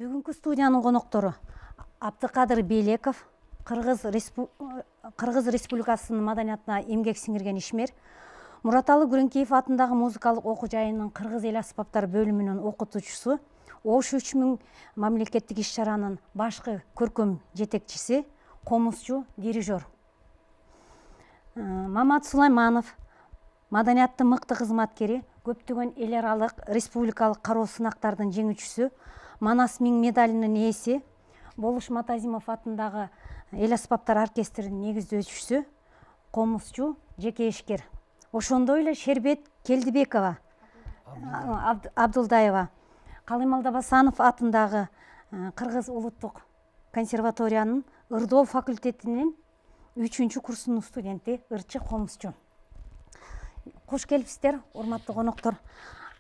Бүгүнкү студиянын коноктору Абдыкадыр Бейлеков, Кыргыз Республикасынын маданиятына эмгек сиңирген ишмер, Мураталы Күреңкеев атындагы музыкалык окуу жайынын кыргыз эл аспаптар бөлүмүнүн окутуучусу, Ош 3000 мамлекеттик иш-чаранын башкы көркөм жетекчиси, комузчу, дирижер. Мамат Сулайманов, маданияттын мыкты кызматкери, көптөгөн эл аралык республикалык кароо сынактардын жеңүүчүсү, Манас Миң медалинин ээси, Болуш Матазимов атындагы эл аспаптар оркестринин негиздөөчүсү, комузчу, жеке ишкер. Ошондой эле Шербет Келдибекова, Абдулдаева, Калым Алдабасанов атындагы Кыргыз улуттук консерваториянын ырдоо факультетинин 3-курсунун студенти, ырчы комузчу. Куш келипсиздер, урматтуу коноктор.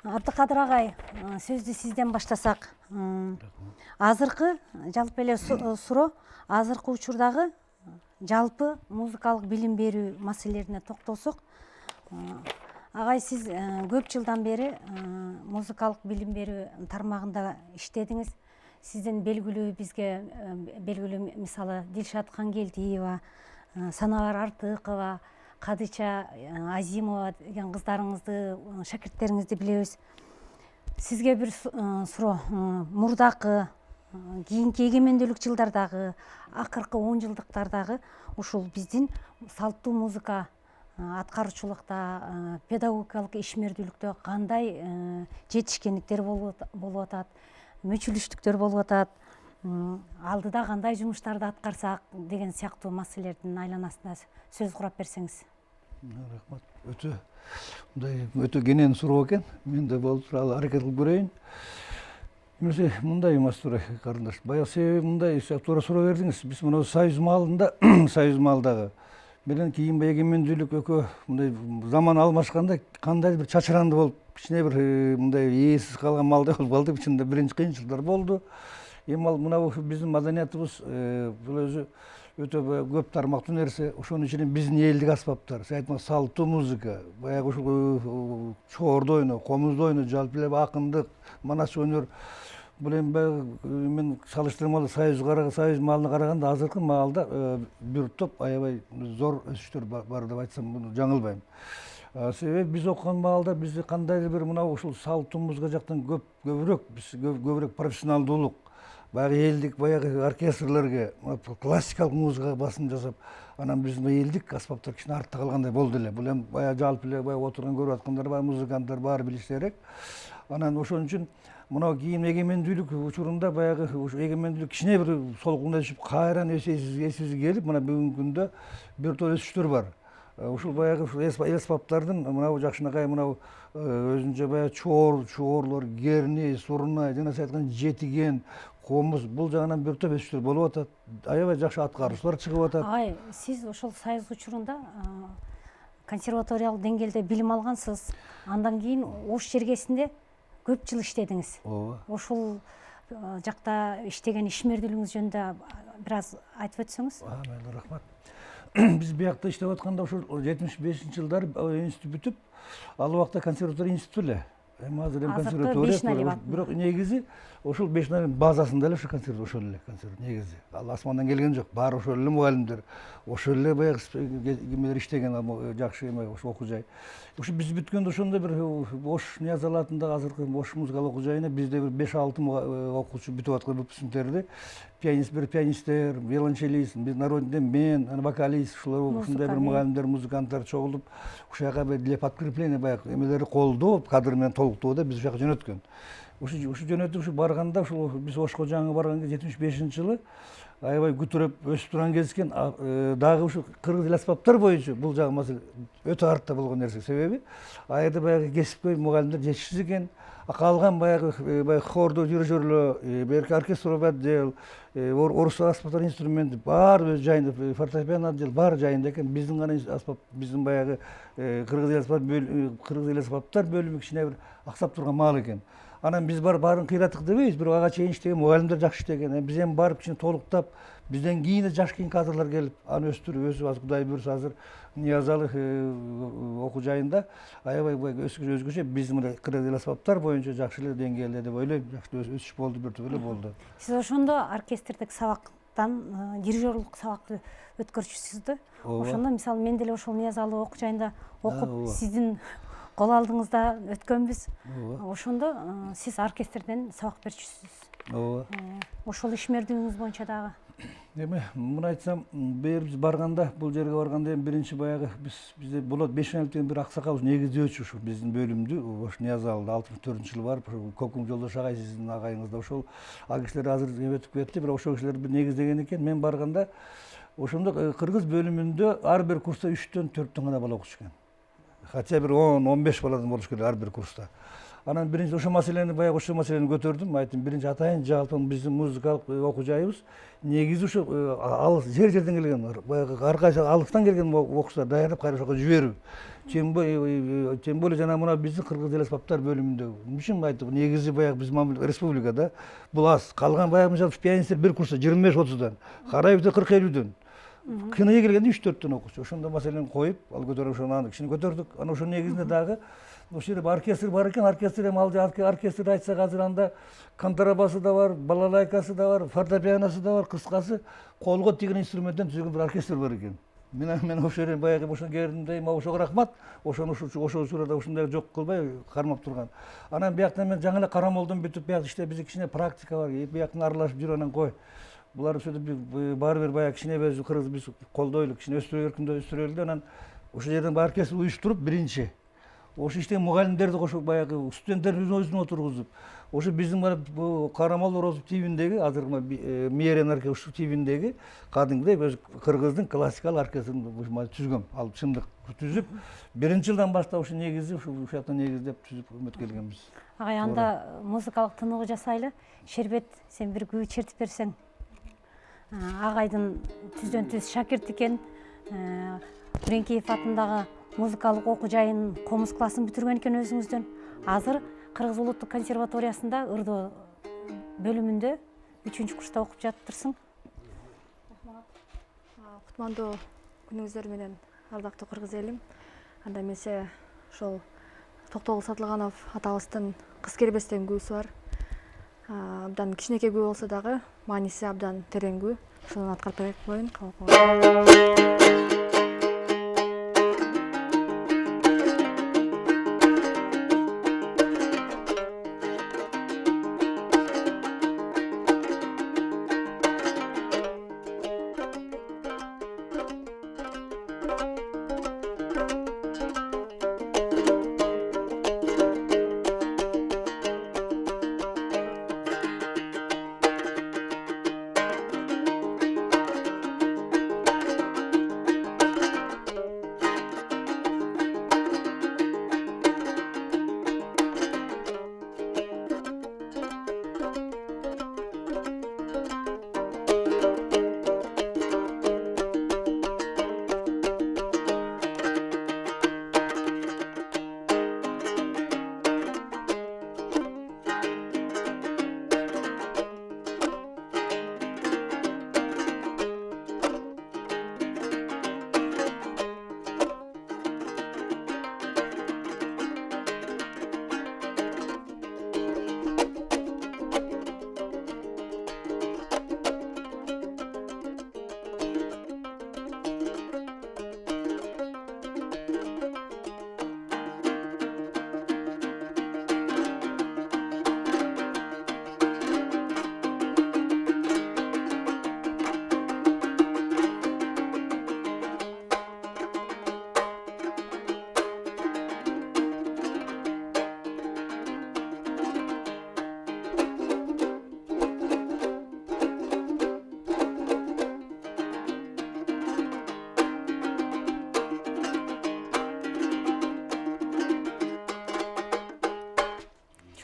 Абдыкадыр агай, сөздү сизден баштасак. Азыркы жалпы эле суроо, азыркы учурдагы жалпы музыкалык билим берүү маселелерине токтолсок, агай сиз көп жылдан бери музыкалык билим берүү тармагында иштедиңиз. Сизден белгилүү бизге белгилүү мисалы Дилшат Кангелдиева, Санабар Артыкова, Кадыча Азимова деген кыздарыңызды, шакирттериңизди билебиз. Сизге бир суроо, мурдакы, кийинки эгемендүүлүк жылдардагы, акыркы 10 жылдыктардагы ушул биздин салттуу музыка аткаруучулукта, педагогикалык ишмердүүлүктө кандай жетишкендиктер болуп атат, мүчүлүштүктөр болуп атат, алдыда кандай жумуштарды аткарсак деген сыяктуу маселелердин айланасында сөз курап берсеңиз. Рахмат. Өтө кенен суроо экен. Мен да болуп туруп аракет кылып көрөйүн. Эмесе мындай эмес тура карындаш. Баягы себеби мындай туура суроо бердиңиз. Биз мына Союз маалында, Союз маалдагы менен кийин эгемендүүлүк экөө мындай заман алмашканда кандай бир чачыранды болуп, кичине бир мындай ээсиз калган малдай болуп калдык. Ичинде биринчи кыйынчылыктар болду. Эми ал мына биздин маданиятыбыз бул өзү өтө көп тармактуу нерсе. Ошонун ичинен биздин элдик аспаптар, сиз айткан салттуу музыка, баягы ушул чоордо ойноо, комузда ойноо, жалпы эле акындык, манас өнөр. Бул эми мен салыштырмалуу Союз маалына караганда азыркы маалда бир топ аябай зор өсүштөр бар деп айтсам муну жаңылбайм. Себеби биз окуган маалда бизде кандайдыр бир мына ушул салттуу музыка жактан көбүрөөк профессионалдуулук, баягы элдик баягы оркестрлерге, классикалык музыкага басым жасап, анан биздин элдик аспаптар кичине артта калгандай болду эле. Бул эми баягы жалпы эле баягы отурган көрүп аткандар бар, музыканттар баары билиши керек. Анан ошон үчүн мына кийин эгемендүүлүк учурунда баягы эгемендүүлүк кичине бир солкуна түшүп, кайрадан эсибизге келип, мына бүгүнкү күндө бир топ өсүштөр бар. Ушул баягы эл аспаптардын мына жакшынакай мына өзүнчө баягы чоорлор, герни, сурнай, жана сиз айткан жетиген, комуз, бул жагынан бир топ өсүштөр болуп атат. Аябай жакшы аткаруучулар чыгып атат. Агай, сиз ошол Союз учурунда консерваториялык деңгээлде билим алгансыз. Андан кийин Ош жергесинде көп жыл иштедиңиз. Ооба. Ошол жакта иштеген ишмердүүлүгүңүз жөнүндө бир аз айтып өтсөңүз. Мейли, рахмат. Биз биякта иштеп атканда ошол 75-жылдары институт бүтүп, ал убакта консерватория институт эле. Эми азыр эми консерватория, бирок негизи ошол Бешнали базасында эле ошол консерватория, ошол эле консерватория негизи. Ал асмандан келген жок, баары ошол эле мугалимдер, ошол эле баягы кимдер иштеген жакшы эме ошо окуу жай. Ушу биз бүткөндө ошондой бир Ош Ниязалы атындагы азыркы Ош музыкалык окуу жайына бизде бир 5-6 окуучу бүтүп аткан выпускниктерди, пианисттер, виолончелист, биз народный мен, вокалист, ушундай бир мугалимдер, музыканттар чогулуп, ушул жака для подкрепления баягы эмелерди колдоо, кадр менен толуктоодо биз ушул жака жөнөткөн. Ушу жөнөтүп ушу барганда, ушул биз Ошко жаңы барганда 75-жылы аябай күтүрөп өсүп турган кез экен. Дагы ушу кыргыз эл аспаптар боюнча бул жагы маселе өтө артта болгон нерсе. Себеби ал жерде баягы кесипкөй мугалимдер жетишсиз экен. Калган баягы хордо дирижерлоо, берки оркестровый отдел, орус аспаптар инструменти баары өз жайында, фортепиано отдел баары жайында экен. Биздин гана аспап, биздин баягы кыргыз эл аспаптар бөлүмү кичине бир аксап турган маал экен. Анан биз барын кыйраттык дебейбиз, бирок ага чейин иштеген мугалимдер жакшы иштеген. Биз эми барып кичине толуктап, бизден кийин жаш кийин кадрлар келип, аны өстүрүп, өсүп, азыр Кудай буйруса азыр Ниязалы окуу жайында аябай өзгөчө биздин мына кыргыз аспаптар боюнча жакшы эле деңгээлде деп ойлойм. Жакшы өсүш болду, бир түрлүү болду. Сиз ошондо оркестрдик сабактан дирижерлук сабакты өткөрчүсүз да? Ошондо мисалы мен деле ошол Ниязалы окуу жайында окуп, сиздин кол алдыңызда өткөнбүз. Ошондо сиз оркестрден сабак берчүсүз. Ооба. Ошол ишмердигиңиз боюнча дагы. Эми муну айтсам, биз барганда, бул жерге барганда эми биринчи баягы бизде болот Бешмаев деген бир аксакал негиздөөчү ушу биздин бөлүмдү, ошо Ниязалыда 64-жылы барып, Кокум Жолдош агай сиздин агайыңыз да ошол ал кишилер азыр өтүп кетти, бирок ошол кишилер негиздеген экен. Мен барганда ошондо кыргыз бөлүмүндө ар бир курста 3-төн 4төн гана бала окуш экен. Хотя бир 10-15 баладан болуш керек ар бир курста. Анан биринчи ошол маселени көтөрдүм. Айттым, биринчи атайын жалпы биздин музыкалык окуу жайыбыз негизи ушу алыс жерден келген, баягы ар кайсы алыстан келген окуучулар даярдап кайра ошого жиберүү. Тем более жана мына биздин кыргыз эл аспаптар бөлүмүндө. Үчүн айттым, негизи баягы биз республикада бул аз. Калган баягы мисалы пианисттер бир курста 25-30дан, Караевде 40-50дөн. Кыйнай келгенде 3-4төн окуучу. Ошондо маселени коюп, ал көтөрүп ошону кичине көтөрдүк. Анан ошонун негизинде дагы ошол жерде оркестр бар экен. Оркестр эми оркестр айтсак азыр анда контрабасы да бар, балалайкасы да бар, фортепианосы да бар, кыскасы колго тиген инструменттен түзүлгөн бир оркестр бар экен. Мен ошол жерде баягы ошо келдимде, ошого рахмат. Ошол учурда ушундай жок кылбай кармап турган. Анан бияктан мен жаңы эле карамолдон бүтүп, биякта иште бизде кичине практика бар. Бияктан аралашып жүрүп анан кой. Булар ошо баары бир баягы кичине кыргыз биз колдойлу, кичине өстүрөлдү. Анан ошол жерден оркестр уюштуруп биринчи ошо иштеген мугалимдерди кошуп, баягы студенттердин өзүн отургузуп, ошо биздин бул Карамол Орозов тибиндеги, азыркы Мээрен оркестр тибиндеги кадимгидей кыргыздын классикалык оркестрин түзгөм. Ал чындык түзүп, биринчи жылдан баштап ошо негизи ушул жактан негиздеп түзүп өткөргөнбүз. Агай, анда музыкалык тыныгуу жасайлы. Шербет, сен бир күү чертип берсең. Агайдын түздөн түз шакирт экен. Бреңкеев атындагы музыкалык окуу жайынын комуз классын бүтүргөн экен өзүңүздөн. Азыр Кыргыз улуттук консерваториясында ырдоо бөлүмүндө 3-курста окуп жатырсың. Кутмандуу күнүңүздөр менен ардактуу кыргыз элим. Анда эмесе ошол Токтогул Сатылганов атабыздын Кыз келбестен күүсү бар. Абдан кичинекей күү болсо дагы мааниси абдан терең күү. Ошону аткарып берет коюн.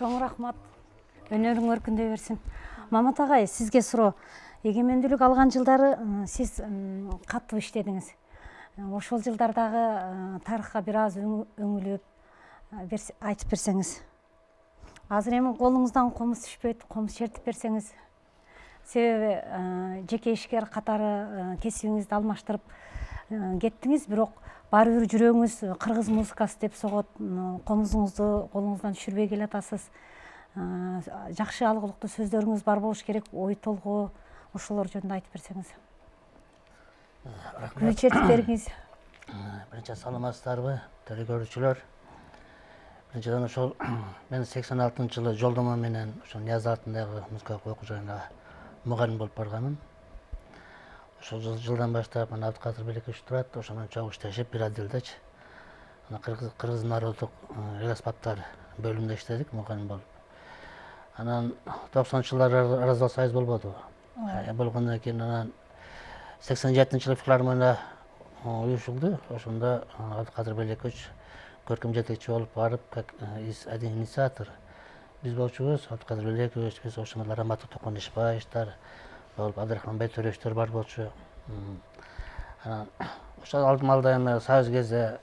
Чоң рахмат. Өнөрүң өркүндөй берсин. Мамат агай, сизге суроо. Эгемендүүлүк алган жылдары сиз катуу иштедиңиз. Ошол жылдардагы тарыхка бир аз өңүлүп айтып берсеңиз. Азыр эми колуңуздан комуз түшпөйт, комуз чертип берсеңиз. Себеби жеке ишкер катары кесибиңизди алмаштырып кеттиңиз, бирок баары бир жүрөгүңүз кыргыз музыкасы деп согот, комузуңузду колуңуздан түшүрбөй келатасыз. Жакшы алгылыктуу сөздөрүңүз бар болуш керек, ой толгоо, ошолор жөнүндө айтып берсеңиз. Күй чертип бергиңиз. Биринчи саламатсыздарбы, теле көрүүчүлөр. Биринчиден ошол мен 86-жылы жолдомо менен ошол Нияз атындагы музыкалык окуу жайына мугалим болуп барганмын. Ошол жылдан баштап ана Абдыкадыр Белекевич турат, ошондон чогуу иштешип, бир отделдечи. Ана кыргыз народдук эл аспаптар бөлүмүндө иштедик, мугалим болуп. Анан 90-жылдар Аразал союз болбоду. Болгондон кийин анан 87-жылы филармония уюшулду. Ошондо Абдыкадыр Белекевич көркөм жетекчи болуп барып, как один инициатор. Биз болчубуз, Абдыкадыр Белекевич, биз ошондо Рамат Токонишбаевичтер болуп, Абдрахман Байтөрешевичтер бар болчу. Анан ошол алдымалда эми союз кезде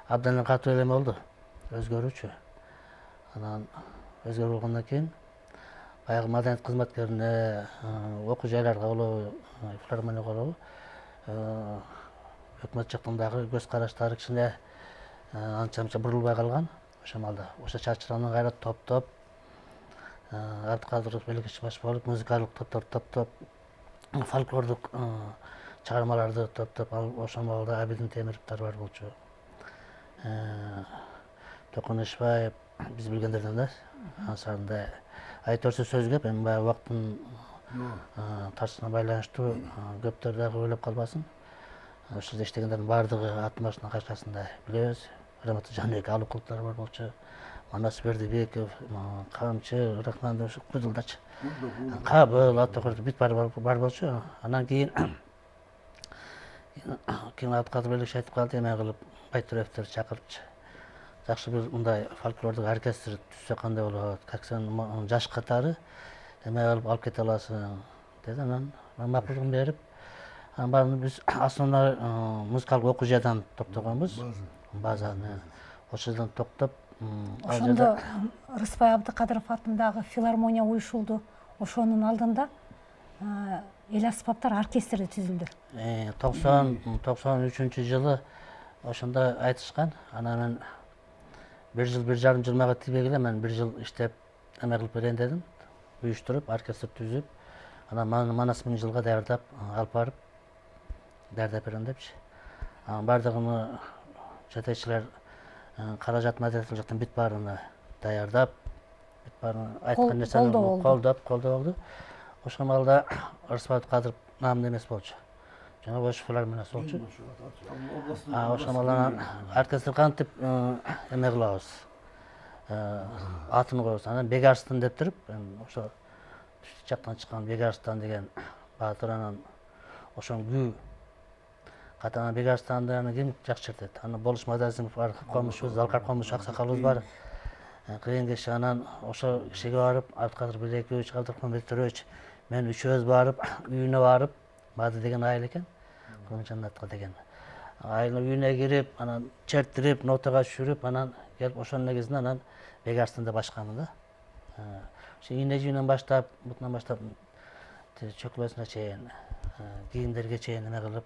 абдан катуу эле болду, өзгөрүүчү. Анан өзгөрүү болгондон кийин баягы маданият кызматкерине, окуу жайларга болобу, филармонияга болобу, өкмөт жактан дагы көз караштары кичине анча-мынча бурулбай калган. Ошол маалда ошо чачыранын кайра топтоп, Абдыкадыр Белекевич баш болуп, музыкалык топтоп, фольклордук чыгармаларды топтоп, ошол маалда Абидин Темировдор бар болчу. Токонишбаев биз билгендерден да, ансарында айтуучу сөз көп, эми баягы убакыттын тарсына байланыштуу көптөр дагы ойлоп калбасын. Ошол жерде иштегендердин баардыгы атын башына кайчасын билебиз. Рамат Жанбек Алыкуловдор бар болчу, Манас Бердибеков, Камчы, Рахманов, ошо Кудулдачы. Кабыл, Аттакыр бүт бар болчу. Анан кийин Абдыкадыр Белекевич айтып калды, эме кылып Байтөреевтерди чакырыпчы. Жакшы бир мындай фольклордук оркестр түзсө кандай болот, как сен жаш катары эме кылып алып кете аласың деди. Анан макулдугун берип, анан баарын биз основной музыкалык окуу жайдан топтогонбуз. Базаны ошол жерден топтоп, Ошондо Рыспай Абдыкадыров атындагы филармония уюшулду. Ошонун алдында эл аспаптар оркестри түзүлдү. 93-жылы ошондо айтышкан. Анан мен бир жарым жыл мага тийбей эле, мен бир жыл иштеп эме кылып берейин дедим. Уюштуруп, оркестр түзүп, анан Манас 1000 жылга даярдап алып барып берейин депчи. Анан баардыгын жетекчилер каражат материал жактан бүт баарын даярдап, бүт баарын айткан нерсени колдоп болду. Ошол маалда Рыспай Абдыкадыров намын эмес болчу. Жана Ош филармониясы болчу. Ошол маалда оркестр кантип эме кылабыз, атын коебуз. Анан Бегарстан деп туруп, ошо жактан чыккан Бегарстан деген баатыр, анан ошонун күү катана Бегарстанды ким жакшы чертет? Анан Болуш Мадазимов бар, комушубуз, Залкар комуш аксакалыбыз бар. Кыйын киши, анан ошо кишиге барып, Абдыкадыр Белекевич, Абдрахман Байтөрешевич, мен үчөөбүз барып, үйүнө барып, Бады деген айыл экен, Жаннатка деген. Айылдын үйүнө кирип, анан черттирип, нотага түшүрүп, анан келип ошонун негизинде анан Бегарстанда башканмын да. Ошо ийне жүйүнөн баштап, бутунан баштап, чөкөлөсүнө чейин, кийимдерге чейин эме кылып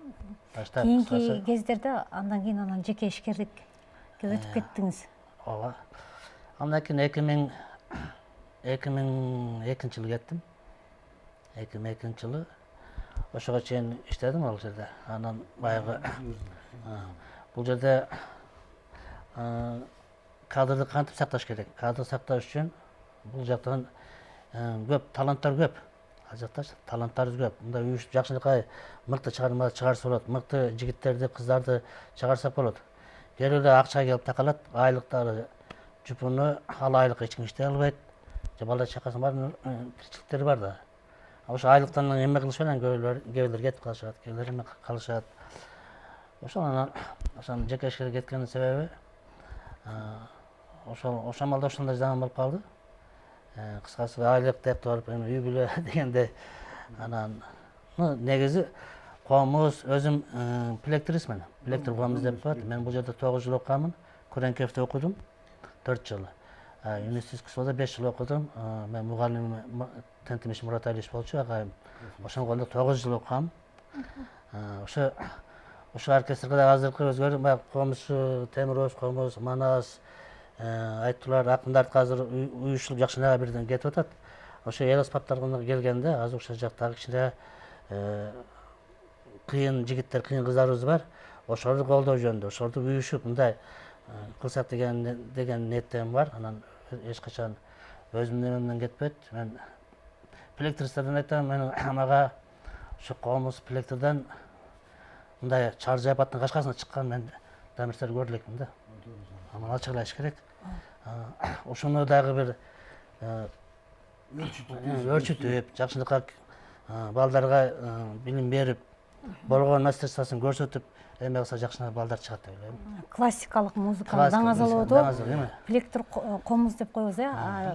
баштап. Кийинки кездерде андан кийин анан жеке ишкердикке өтүп кеттиңиз. Ооба. Андан кийин 2002-жылы кеттим. 2002-жылы ошого чейин иштедим ал жерде. Анан баягы бул жерде кадрды кантип сакташ керек? Кадрды сакташ үчүн бул жактан көп таланттар көп. Ал жакта таланттар көп. Мында уюшуп жакшылыкка мыкты чыгармалар чыгарса болот, мыкты жигиттерди, кыздарды чыгарсак болот. Келүүдө акча келип такалат, айлыктары жупуну, ал айлыкка эч ким иштей албайт. Же бала чакасынын баардын тиричиликтери бар да. Ошо айлыктан эме кылышып анан кээбилер кетип калышат, кээбилер эме калышат. Ошол анан жеке ишке кеткенин себеби ошол маалда ошондой заман болуп калды. Кыскасы айлык деп туруп эми үй бүлө дегенде анан негизи комуз өзүм пилектирисмен. Пилектир комуз деп коет. Мен бул жерде 9 жыл окуганмын. Көрөнкевде окудум 4 жыл. Университет 5 жыл окудум. Мен мугалим Тентимиш Мурат Алиш болчу, агайым. Ошондо 9 жыл окугам. Ошо оркестрге да азыркы өзгөрүп, баягы Комушу, Темиров, Комуз, Манас, айттылар, акындарды азыр уюшулуп жакшынаага бирден кетип атат. Ошо эл аспаптарына келгенде азыр ошол жактагы кичине кыйын жигиттер, кыйын кыздарыбыз бар. Ошолорду колдоо жөнүндө, ошолорду уюшуп мындай кылсак деген ниеттем бар. Анан эч качан өзүмдүн немемден кетпейт. Мен пилектерстерден айтам, мен мага ошо Комуз пилектерден мындай чар жайпаттын кашкасына чыккан мен дамирсер көрө элекмин да. Анан ачыклаш керек. Ошону дагы бир өрчүтүп, жакшылыкка балдарга билим берип, болгон мастерствосын көрсөтүп, эме кылса жакшына балдар чыгат деп ойлойм. Классикалык музыканы даңазалоодо пилектер Комуз деп коебуз,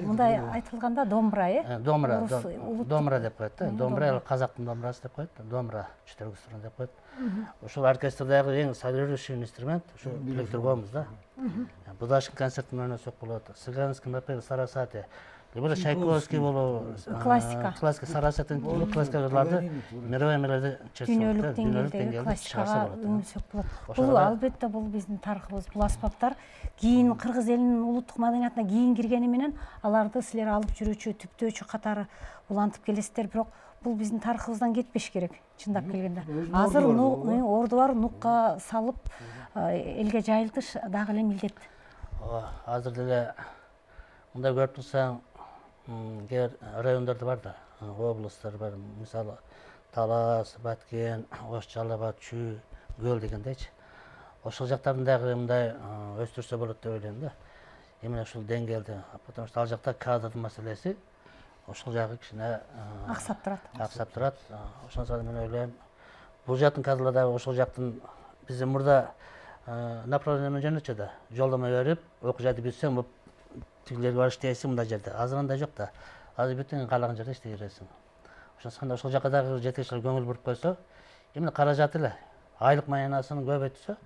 мындай айтылганда домбыра, Домбыра деп коет да. Домбыра казактын домбырасы деп коет. Домбыра чүтөргүстүрүн деп коет. Ошол оркестрдагы эң солирующий инструмент ошо пилектер Комуз да. Будашкин концертин ойносок болот. Цыганский напев Сарасате. Либо Чайковский болобу. Классика. Классика Сарасатын классика жырларды мировой эмелерди дүйнөлүк деңгээлдеги классикага үңүлсөк болот. Бул албетте бул биздин тарыхыбыз, бул аспаптар кийин кыргыз элинин улуттук маданиятына кийин киргени менен аларды силер алып жүрүүчү, түптөөчү катары улантып келесиздер, бирок бул биздин тарыхыбыздан кетпеш керек, чындап келгенде. Азыр орду бар, нукка салып элге жайылтыш дагы эле милдет. Азыр деле мындай көрүп турсаң, кээ райондордо бар да, областтар бар, мисалы Талас, Баткен, Ош Жалал Абад, Чүй, Көл дегендейчи. Ошол жактарын дагы мындай өстүрсө болот деп ойлойм да. Эмне ушул деңгээлде, потому что ал жакта кадр маселеси ошол жагы кичине аксап турат. Ошондо мен ойлойм, бул жактын кадрлар дагы ошол жактын биздин мурда направление менен жөнөтчү да, жолдомо берип, окуу жайды бүтсөң, тигилерге барып иштейсиң мындай жерде. Азыр андай жок да. Азыр бүтүн каалаган жерде иштей бересиң. Ошондо ошол жака дагы жетекчилер көңүл буруп койсо, эмне каражат эле айлык маянасын көбөйтсө,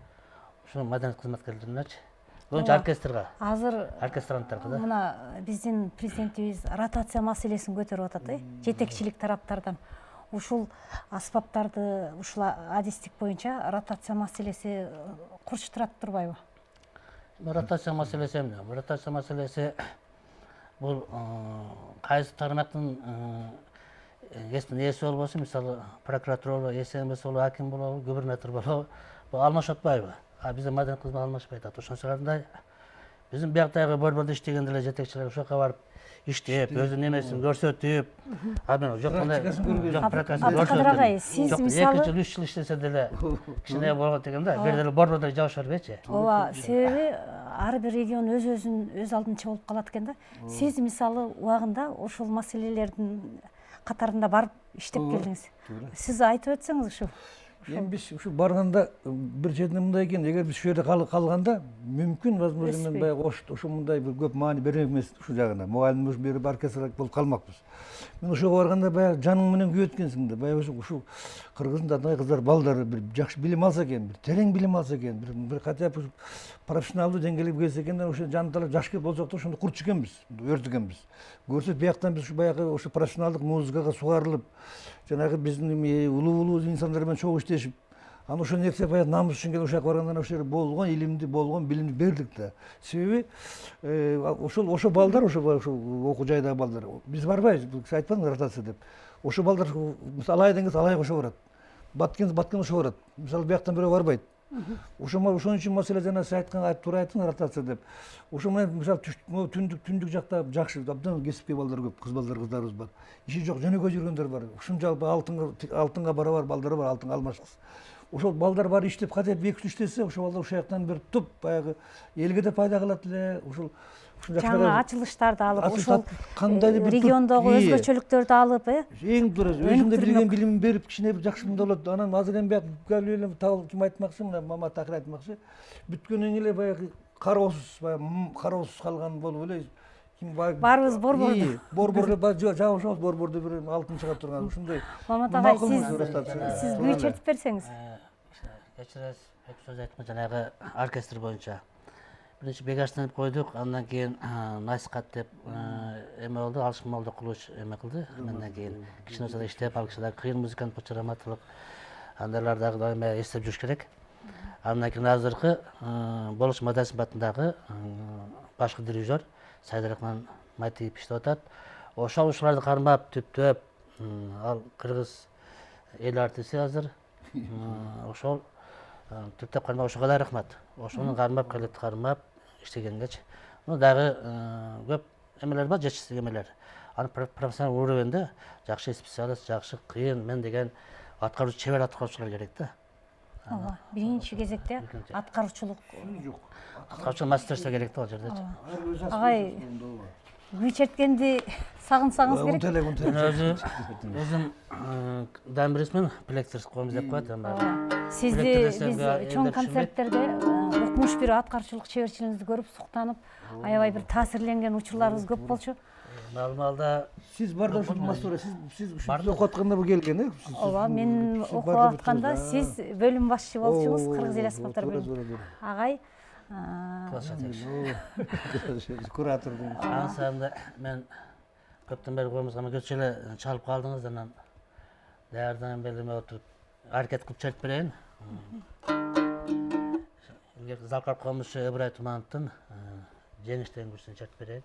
ушул маданият кызматкерлерине көбүнчө оркестрга. Азыр оркестранттарга да. Мына биздин президентибиз ротация маселесин көтөрүп атат, жетекчилик тараптардан. Ушул аспаптарды, ушул адистик боюнча ротация маселеси курчтурат турбайбы? Ротация маселеси эмне? Ротация маселеси бул кайсы тармактын ээси болбосун, мисалы прокуратура болобу, СМС болобу, аким болобу, губернатор болобу, бул алмашып атпайбы? Биздин маданият кызмат алмашпай атат. Ошондой биздин бияктагы борбордо иштегенде эле жетекчилер ошол жака барып иштеп, өзүнүн немесин көрсөтүп, мен жок мындай Абдыкадыр агай, сиз мисалы 2 жыл 3 жыл иштесе деле кичине болот деген да. Бир деле борбордо жабыш бербейчи. Ооба, себеби ар бир регион өз алдынча болуп калат экен да. Сиз мисалы убагында ошол маселелердин катарында барып иштеп келдиңиз. Сиз айтып өтсөңүз ушу. Эми биз ушу барганда бир жерде мындай экен, эгер биз ушул жерде калганда мүмкүн возможно мен баягы ушу мындай бир көп маани бермек эмес ушул жагына. Мугалим ушу берип оркестрак болуп калмакпыз. Мен ошого барганда баягы жаның менен күйөт экенсиң да, баягы ушу кыргыздын андай кыздар балдары бир жакшы билим алса экен, бир терең билим алса экен, бир хотя бы профессионалдуу деңгээлге келсе экен, ошо жанында жаш болсок да ошондо курчу экенбиз, өртүгенбиз. Көрсөт бияктан биз баягы ошо профессионалдык музыкага сугарылып, жанагы биздин улуу инсандар менен чогуу иштешип, анан ошол нерсе баягы намыс үчүн келип ошол жака баргандан ошол жерде болгон илимди, болгон билимди бердик да. Себеби ошол балдар, ошол окуу жайдагы балдар, биз барбайбыз, сиз айтпадыңыз ротация деп. Ошол балдар мисалы Алай деңиз Алайга ошо барат. Баткен ошо барат. Мисалы бияктан бирөө барбайт. Ошон үчүн маселе жана сиз айтканга туура айттыңыз, ротация деп. Ошо менен мисалы түндүк жакта жакшы абдан кесипкей балдар көп, кыздарыбыз бар. Иши жок, жөнөкөй жүргөндөр бар. Ушунчалык алтынга барабар балдар бар, алтын алмашкыс. Ошол балдар бар иштеп, хотя бы 2-3 иштесе, ошол балдар ошол жактан бир туп баягы элге да пайда кылат эле. Ошол жаңы ачылыштарды алып, ошол региондогу өзгөчөлүктөрдү алып, эң дурус өзүндө билген билимин берип, кичине бир жакшы мындай болот. Анан азыр эми баягы ким айтмакчы, мына Мамат Акыр айтмакчы, бүткөндөн эле баягы кароосуз калган болуп эле барыбыз борбордо жабышабыз, борбордо бир алтын чыга турган ушундай. Мамат агай, сиз күй чертип берсеңиз. Кечиресиз, сөз айткым жанагы оркестр боюнча. биринчи бегаштан койдук, андан кийин насихат деп эме болду, Алшын Молдокулович эме кылды. Андан кийин кичине чада иштеп, ал кишилер кыйын музыкант болчу раматылык андайлар дагы эме эстеп жүрүш керек. Андан кийин азыркы Болуш Матасимов атындагы башкы дирижер Сайдарахман Матиев иштеп атат. Ушуларды кармап, түптөп, ал кыргыз эл артисти азыр. Ошол түптөп кармап, ошого да рахмат. Ошону кармап, калет кармап иштегенгечи. Дагы көп эмелер бар, жетишсиз эмелер. Аны профессионал уровенде жакшы специалист, жакшы кыйын мен деген аткаруучу, чебер аткаруучулар керек да. ооба, биринчи кезекте аткаруучулук мастерство керек да ал жердечи. агай күй черткенди сагынсаңыз керек. Өзүм дамбрисмен плектерс коебуз деп коет. Сизди биз чоң концерттерде окумуш бир аткаруучулук чеберчилигиңизди көрүп, суктанып, аябай бир таасирленген учурларыбыз көп болчу. Нормалда Сиз барда ушул мастура, сиз ушул окуп атканда бу келген, э? Ооба, мен окуп атканда сиз бөлүм башчы болчуңуз, Кыргыз эл аспаптар бөлүмү. Агай куратордун. ансамда мен көптөн бери коебуз, ама көчө эле чалып калдыңыз, анан даярдан бери эме отуруп аракет кылып чалып берейин. Залкар комузчу Ыбырай Тумановдун Жеңиштен күрсүн чалып берейин.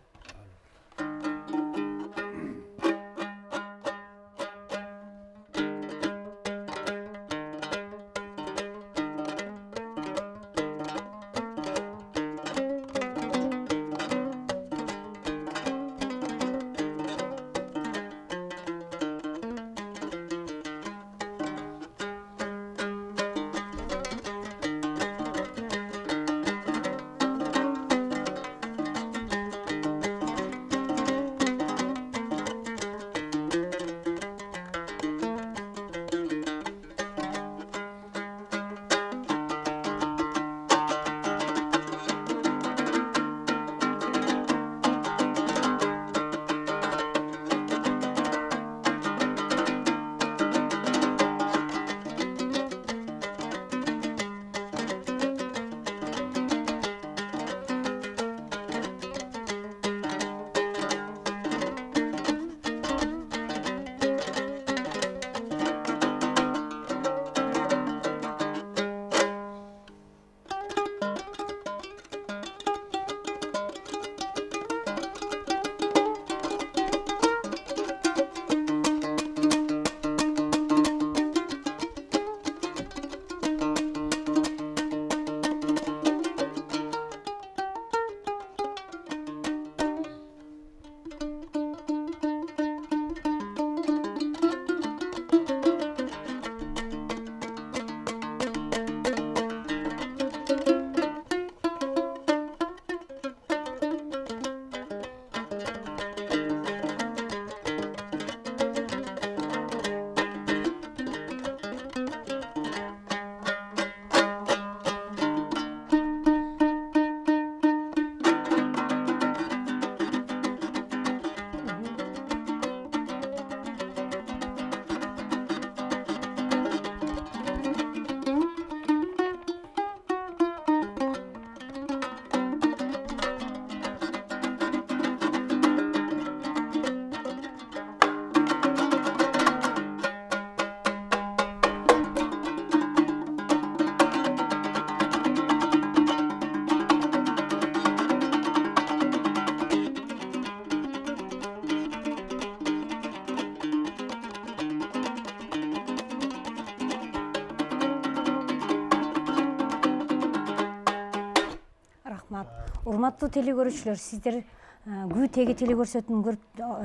Урматтуу телекөрүүчүлөр, сиздер күү теги телекөрсөтүүнү көрүп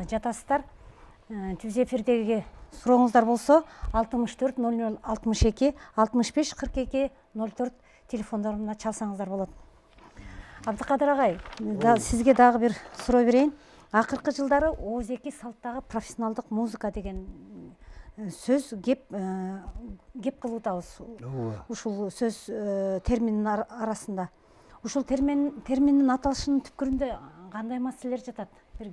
жатасыздар. Түз эфирдеги сурооңуздар болсо 64 00 62 65 42 04 телефондоруна чалсаңыздар болот. Абдыкадыр агай, сизге дагы бир суроо берейин. Акыркы жылдары ооз-2 салттагы профессионалдык музыка деген сөз кеп кылып атабыз. Ушул сөз терминдин арасында. Ушул терминдин аталышынын түпкүрүндө кандай маселелер жатат? Бир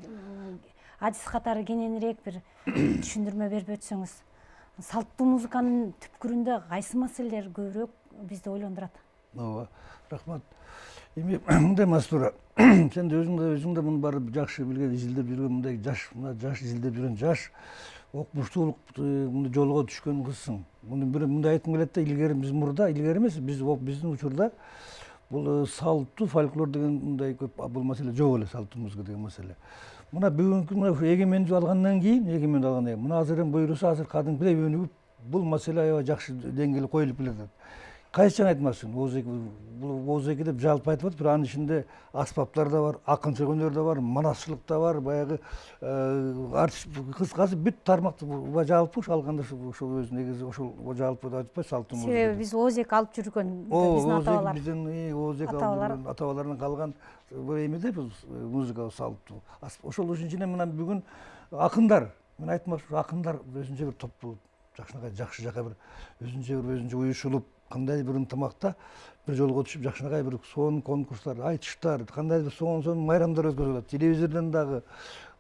адис катары кененирээк бир түшүндүрмө берип өтсөңүз. Салттуу музыканын түпкүрүндө кайсы маселелер көбүрөөк бизди ойлондурат? Ооба, рахмат. эми мындай Мастура, сен де өзүң да муну барып жакшы билген, изилдеп жүргөн мындай жаш изилдеп жүргөн жаш окумуштуулук жолго түшкөн кызсың. Муну мындай айткым келет да, илгери биз мурда, илгери эмес, биздин учурда бул салттуу фольклор деген мындай көп бул маселе жок эле, салттуу музыка деген маселе. Мына бүгүнкү мына эгемендик алгандан кийин, мына азыр эми буйруса азыр кадимкидей өнүгүп, бул маселе аябай жакшы деңгээлге коюлуп келатат. Кайсысын айтмакчысың? Оозеки деп жалпы айтып атып, анын ичинде аспаптар да бар, акынчылык өнөр да бар, манасчылык да бар, баягы кыскасы бүт тармакты жалпы алганда ошол өзү негизи ошол жалпы деп атпай салттуу музыка. Себеби биз оозек алып жүргөн биздин атабалар. Биздин оозек алып жүргөн атабалардан калган эмеде бул музыка салттуу. Ошол үчүн мына бүгүн акындар, мен айтмакчы, акындар өзүнчө бир топ болуп, жакшы жака бир өзүнчө уюшулуп, кандай бир ынтымакта бир жолго түшүп, жакшынакай бир сонун конкурстар, айтыштар, кандай бир сонун майрамдар өткөрүлөт. Телевизордон дагы,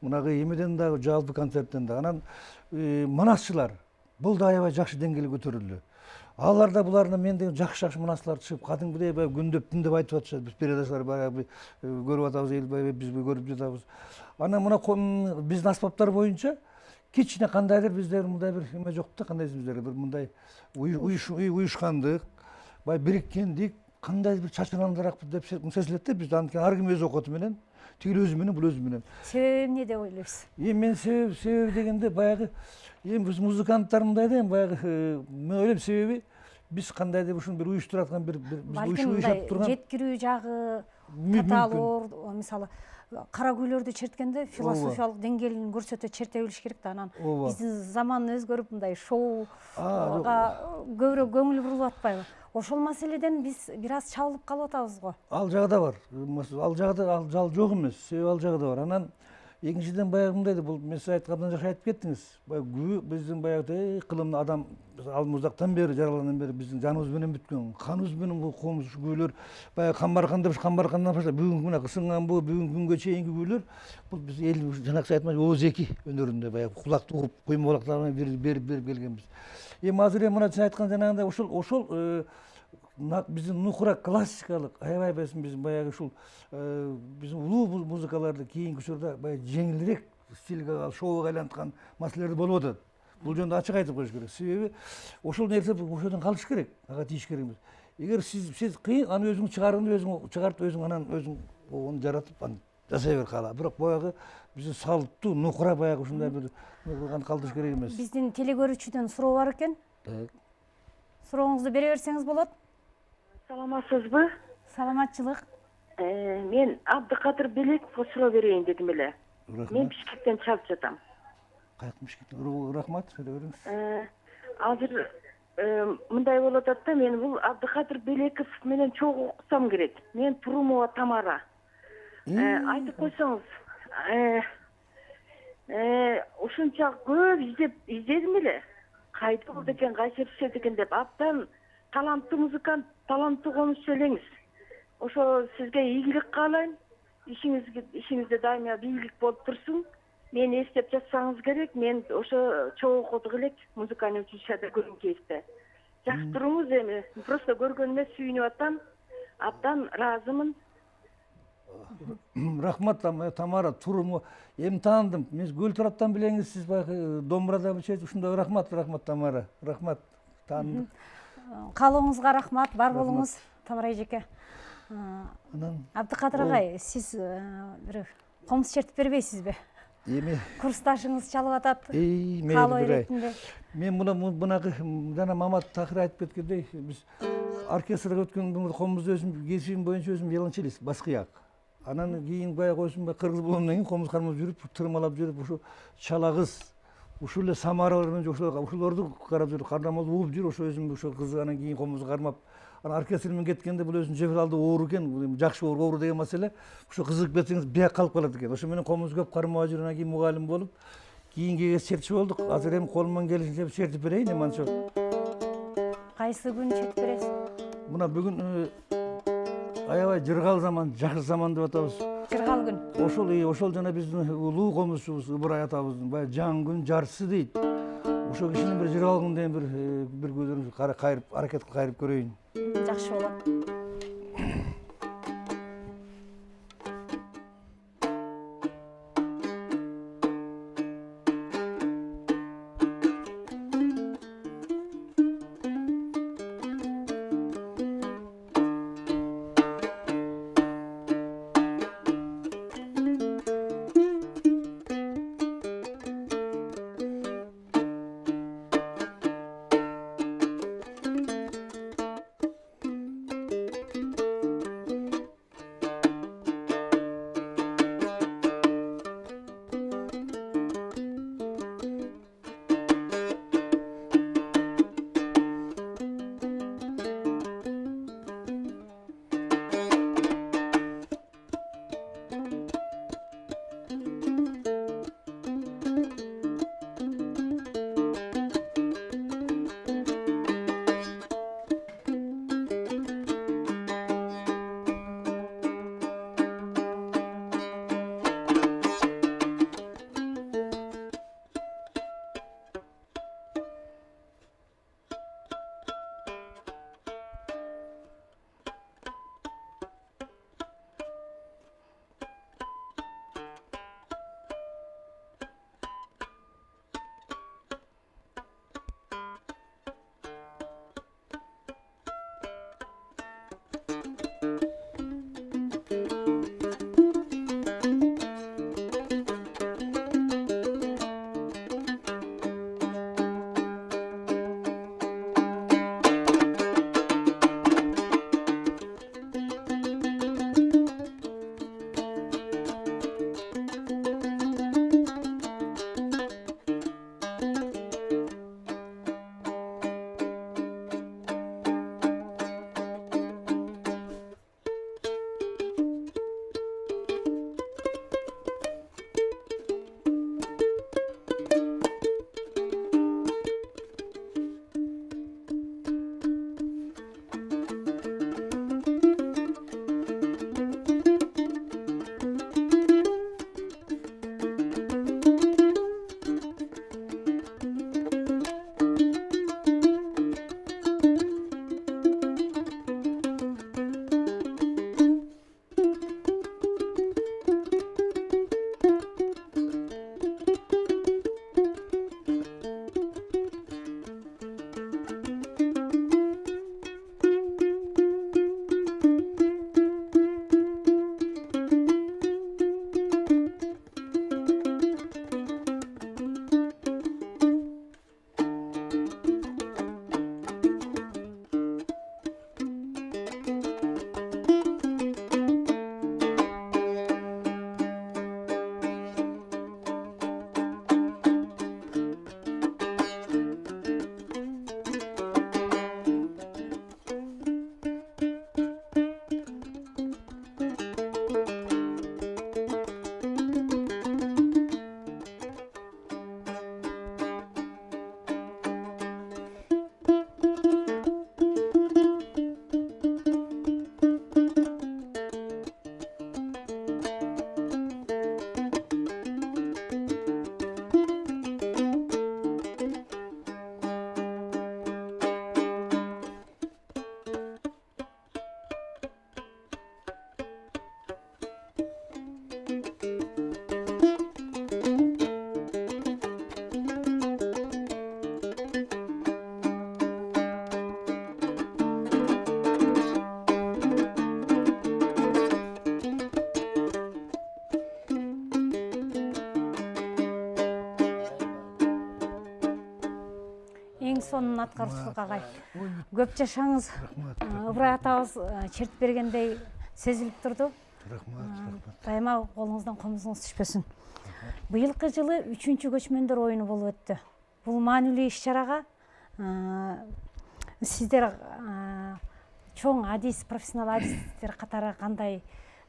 мынагы эмеден дагы, жалпы концерттен дагы. Анан манасчылар, бул да аябай жакшы деңгээлге көтөрүлдү. Алар да буларны мен деген жакшы манасчылар чыгып, кадимкидей баягы күндөп, түндөп айтып атышат. Биз передачалар баягы көрүп атабыз, биз көрүп жатабыз. Анан мына биздин аспаптар боюнча кичине кандайдыр биздер мындай бир эме жок да, кандай биздер бир мындай уюшкандык, баягы бириккендик, кандай бир чачыргандыраак деп сезилет да, биз анткени ар ким өз окоту менен, тигил өзү менен, бул өзү менен. Себеби эмне деп ойлойсуз? Мен себеби дегенде баягы биз музыканттар мындай да, баягы мен ойлойм себеби биз кандайдыр ушуну бир уюштуруп аткан бир уюшап турган жеткирүү жагы татаалуу, мисалы кара күйлөрдү черткенде философиялык деңгээлин көрсөтө черте билиш керек да. Анан биздин заман өзгөрүп мындай шоуга көбүрөөк көңүл бурулуп атпайбы? Ошол маселеден биз бир аз чабылып калып атабыз го. Ал жагы да бар. Ал жагы да жал жок эмес. Себеби ал жагы да бар. Анан экинчиден баягы мындай да, бул мен сиз айткандан жакшы айтып кеттиңиз. Баягы күбө биздин баягы кылымды адам ал муздактан бери, жаралгандан бери биздин жаныбыз менен бүткөн, каныбыз менен бул комуз күйлөр, баягы Камбаркандан баштап бүгүнкү мына сынган бу бүгүнкү күнгө чейинки күйлөр, бул биз эл жанакы айтмак оозеки өнөрүндө баягы кулакты угуп, куймалактарына берип келгенбиз. Эми азыр мына сиз айткан жанагындай ошол биздин нукура классикалык аябай биздин баягы ушул биздин улуу музыкаларды кийинки учурда баягы жеңилирээк стилге, шоуга айланткан маселелер болуп атат. Бул жөнүндө ачык айтып коюш керек. Себеби ошол нерсе ошодон калыш керек, ага тийиш керек эмес. Эгер сиз кыйын, аны өзүң чыгарып, өзүң анан өзүң ону жаратып, аны жасай бер каала. Бирок баягы биздин салттуу нукура баягы ушундай бир аны калтырыш керек эмес. Биздин телегөрүүчүдөн суроо бар экен. Сурооңузду бере берсеңиз болот. Саламатсызбы? Саламатчылык. Мен Абдыкадыр Белековго суроо берейин дедим эле. Мен Бишкектен чалып жатам. Рахмат, сөйлөп бериңиз. Азыр мындай болуп атат да, мен бул Абдыкадыр Белеков менен чогуу уксам керек. Мен Турумова Тамара. Айтып койсоңуз, ушунча көп издедим эле. Кайда болду экен, кайсы түшөт экен деп, абдан таланттуу музыкант, таланттуу комузчу элеңиз. Ошо сизге ийгилик каалайм. Ишиңизде дайыма ийгилик болуп турсун. Мени эстеп жатсаңыз керек. Мен ошо чогуу окудук элек музыкальный училищеде Көлүнкеевде. Жакшы туруңуз эми. Просто көргөнүмө сүйүнүп атам. Абдан ыраазымын. Рахмат Тамара, Турумова. Эми таандым. Мен Гүл тараптан билеңиз, сиз баягы домбурада ушундай. Рахмат Тамара. Рахмат. Таандым. Каалооңузга рахмат, бар болуңуз Тамара эжеке. Абдыкадыр агай, сиз бир комуз чертип бербейсизби? Эми курсташыңыз чалып атат. Каалоо иретинде. Мен мунагы жана Мамат Такыр айтып кеткендей, биз оркестрге өткөн комузду өзүм кесибим боюнча өзүм виолончелист, баскыяк. Анан кийин баягы өзүм кыргыз болгондон кийин комуз кармап жүрүп, тырмалап жүрүп, ушу чалагыз, ушул эле самаралар менен ошолорду карап жүрүп, кардамал угуп жүрүп, ошо өзүм ошо кызык, анан кийин комузду кармап, анан оркестр менен кеткенде бул өзүнүн жебралды оор экен, жакшы оор деген маселе. Ошо кызыгып кетсеңиз бияк калып калат экен. Ошо менен комуз көп кармап жүрүп, анан кийин мугалим болуп, кийинки чертчи болдук. Азыр эми колуман келишинче чертип берейин эми анча. Кайсы күн чертип бересиз? Мына бүгүн аябай жыргал заман, жакшы заман деп атабыз. Жыргал күн. Ошол жана биздин улуу комузчубуз Ыбырай атабыздын баягы жан күн жарчысы дейт. Ошо кишинин бир жыргал күн деген бир көзүңүздү кайрып, аракет кылып кайрып көрөйүн. Жакшы болот. сонун аткаруучулук агай. Көп жашаңыз. Ыбырай атабыз чертип бергендей сезилип турду. Рахмат. Дайыма колуңуздан комузуңуз түшпөсүн. Быйылкы жылы 3-чү көчмөндөр оюну болуп өттү. Бул маанилүү иш-чарага сиздер чоң профессионал адистер катары кандай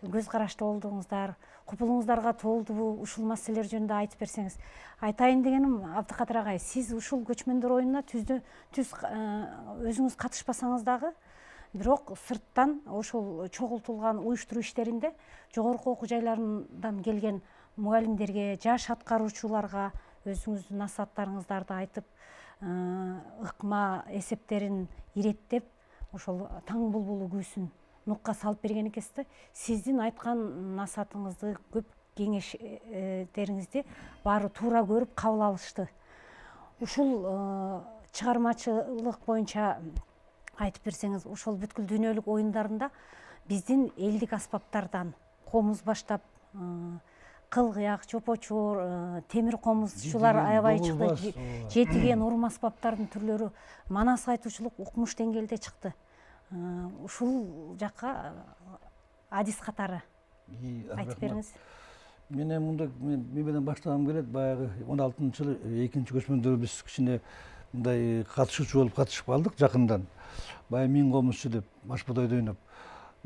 көз карашта болдуңуздар, купулуңуздарга толдубу, ушул маселелер жөнүндө айтып берсеңиз. Айтайын дегеним, Абдыкадыр агай, сиз ушул көчмөндөр оюнуна түз өзүңүз катышпасаңыз дагы, бирок сырттан ошол чогултулган уюштуруу иштеринде жогорку окуу жайларынан келген мугалимдерге, жаш аткаруучуларга өзүңүздүн насааттарыңыздарды айтып, ыкма эсептерин иреттеп, ошол таң булбулу күүсүн нукка салып берген экенсиз да. Сиздин айткан насаатыңызды, көп кеңештериңизди баары туура көрүп кабыл алышты. Ушул чыгармачылык боюнча айтып берсеңиз, ошол бүткүл дүйнөлүк оюндарында биздин элдик аспаптардан комуз баштап, кыл-кыяк, чопочор, темир комузчулар аябай чыкты. Жетиген, урум аспаптардын түрлөрү манас айтуучулук укмуш деңгээлде чыкты. Ушул жакка адис катары айтып бериңиз. Мен менен баштагым келет. Баягы 16-жылы 2-чү көчмөндөрү биз кичине мындай катышуучу болуп катышып калдык жакындан. Баягы 1000 комузчу деп Машбудойдо ойноп.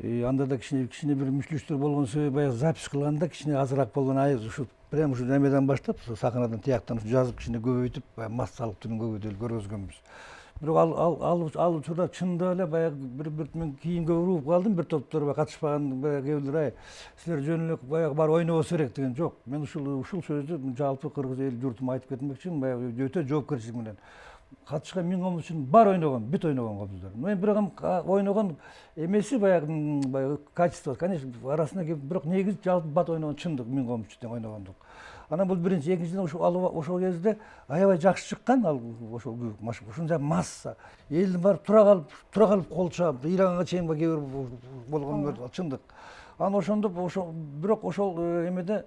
Анда да кичине бир мүчүлүштөр болгон себеби баягы запись кылганда кичине азыраак болгон ушу прям ушу немеден баштап, сахнадан тияктан жазып кичине көбөйтүп, массалык түрүн көбөйтүп көргөзгөнбүз. Бирок ал учурда чындап эле баягы бир мен кийинге уруп калдым, бир топтор катышпаган кээбилер силер жөн эле баягы бар ойнобосо керек деген жок. Мен ушул сөздү жалпы кыргыз эл журтума айтып кетмекчимин, баягы өтө жоопкерчилик менен. Катышкан 1000 комузчунун бар ойногон, бүт ойногон комуздар. Мен бирок ойногон эмеси баягы качество, конечно, арасына келип, бирок негизи жалпы бат ойногон чындык 1000 комузчу ойногондук. Анан бул биринчи, экинчиден ошол кезде аябай жакшы чыккан ал ошол ушунча масса. Элдин баары тура калып кол чаап, ыйлаганга чейин кээ бир болгон чындык. Анан ошондо бирок ошол эмеде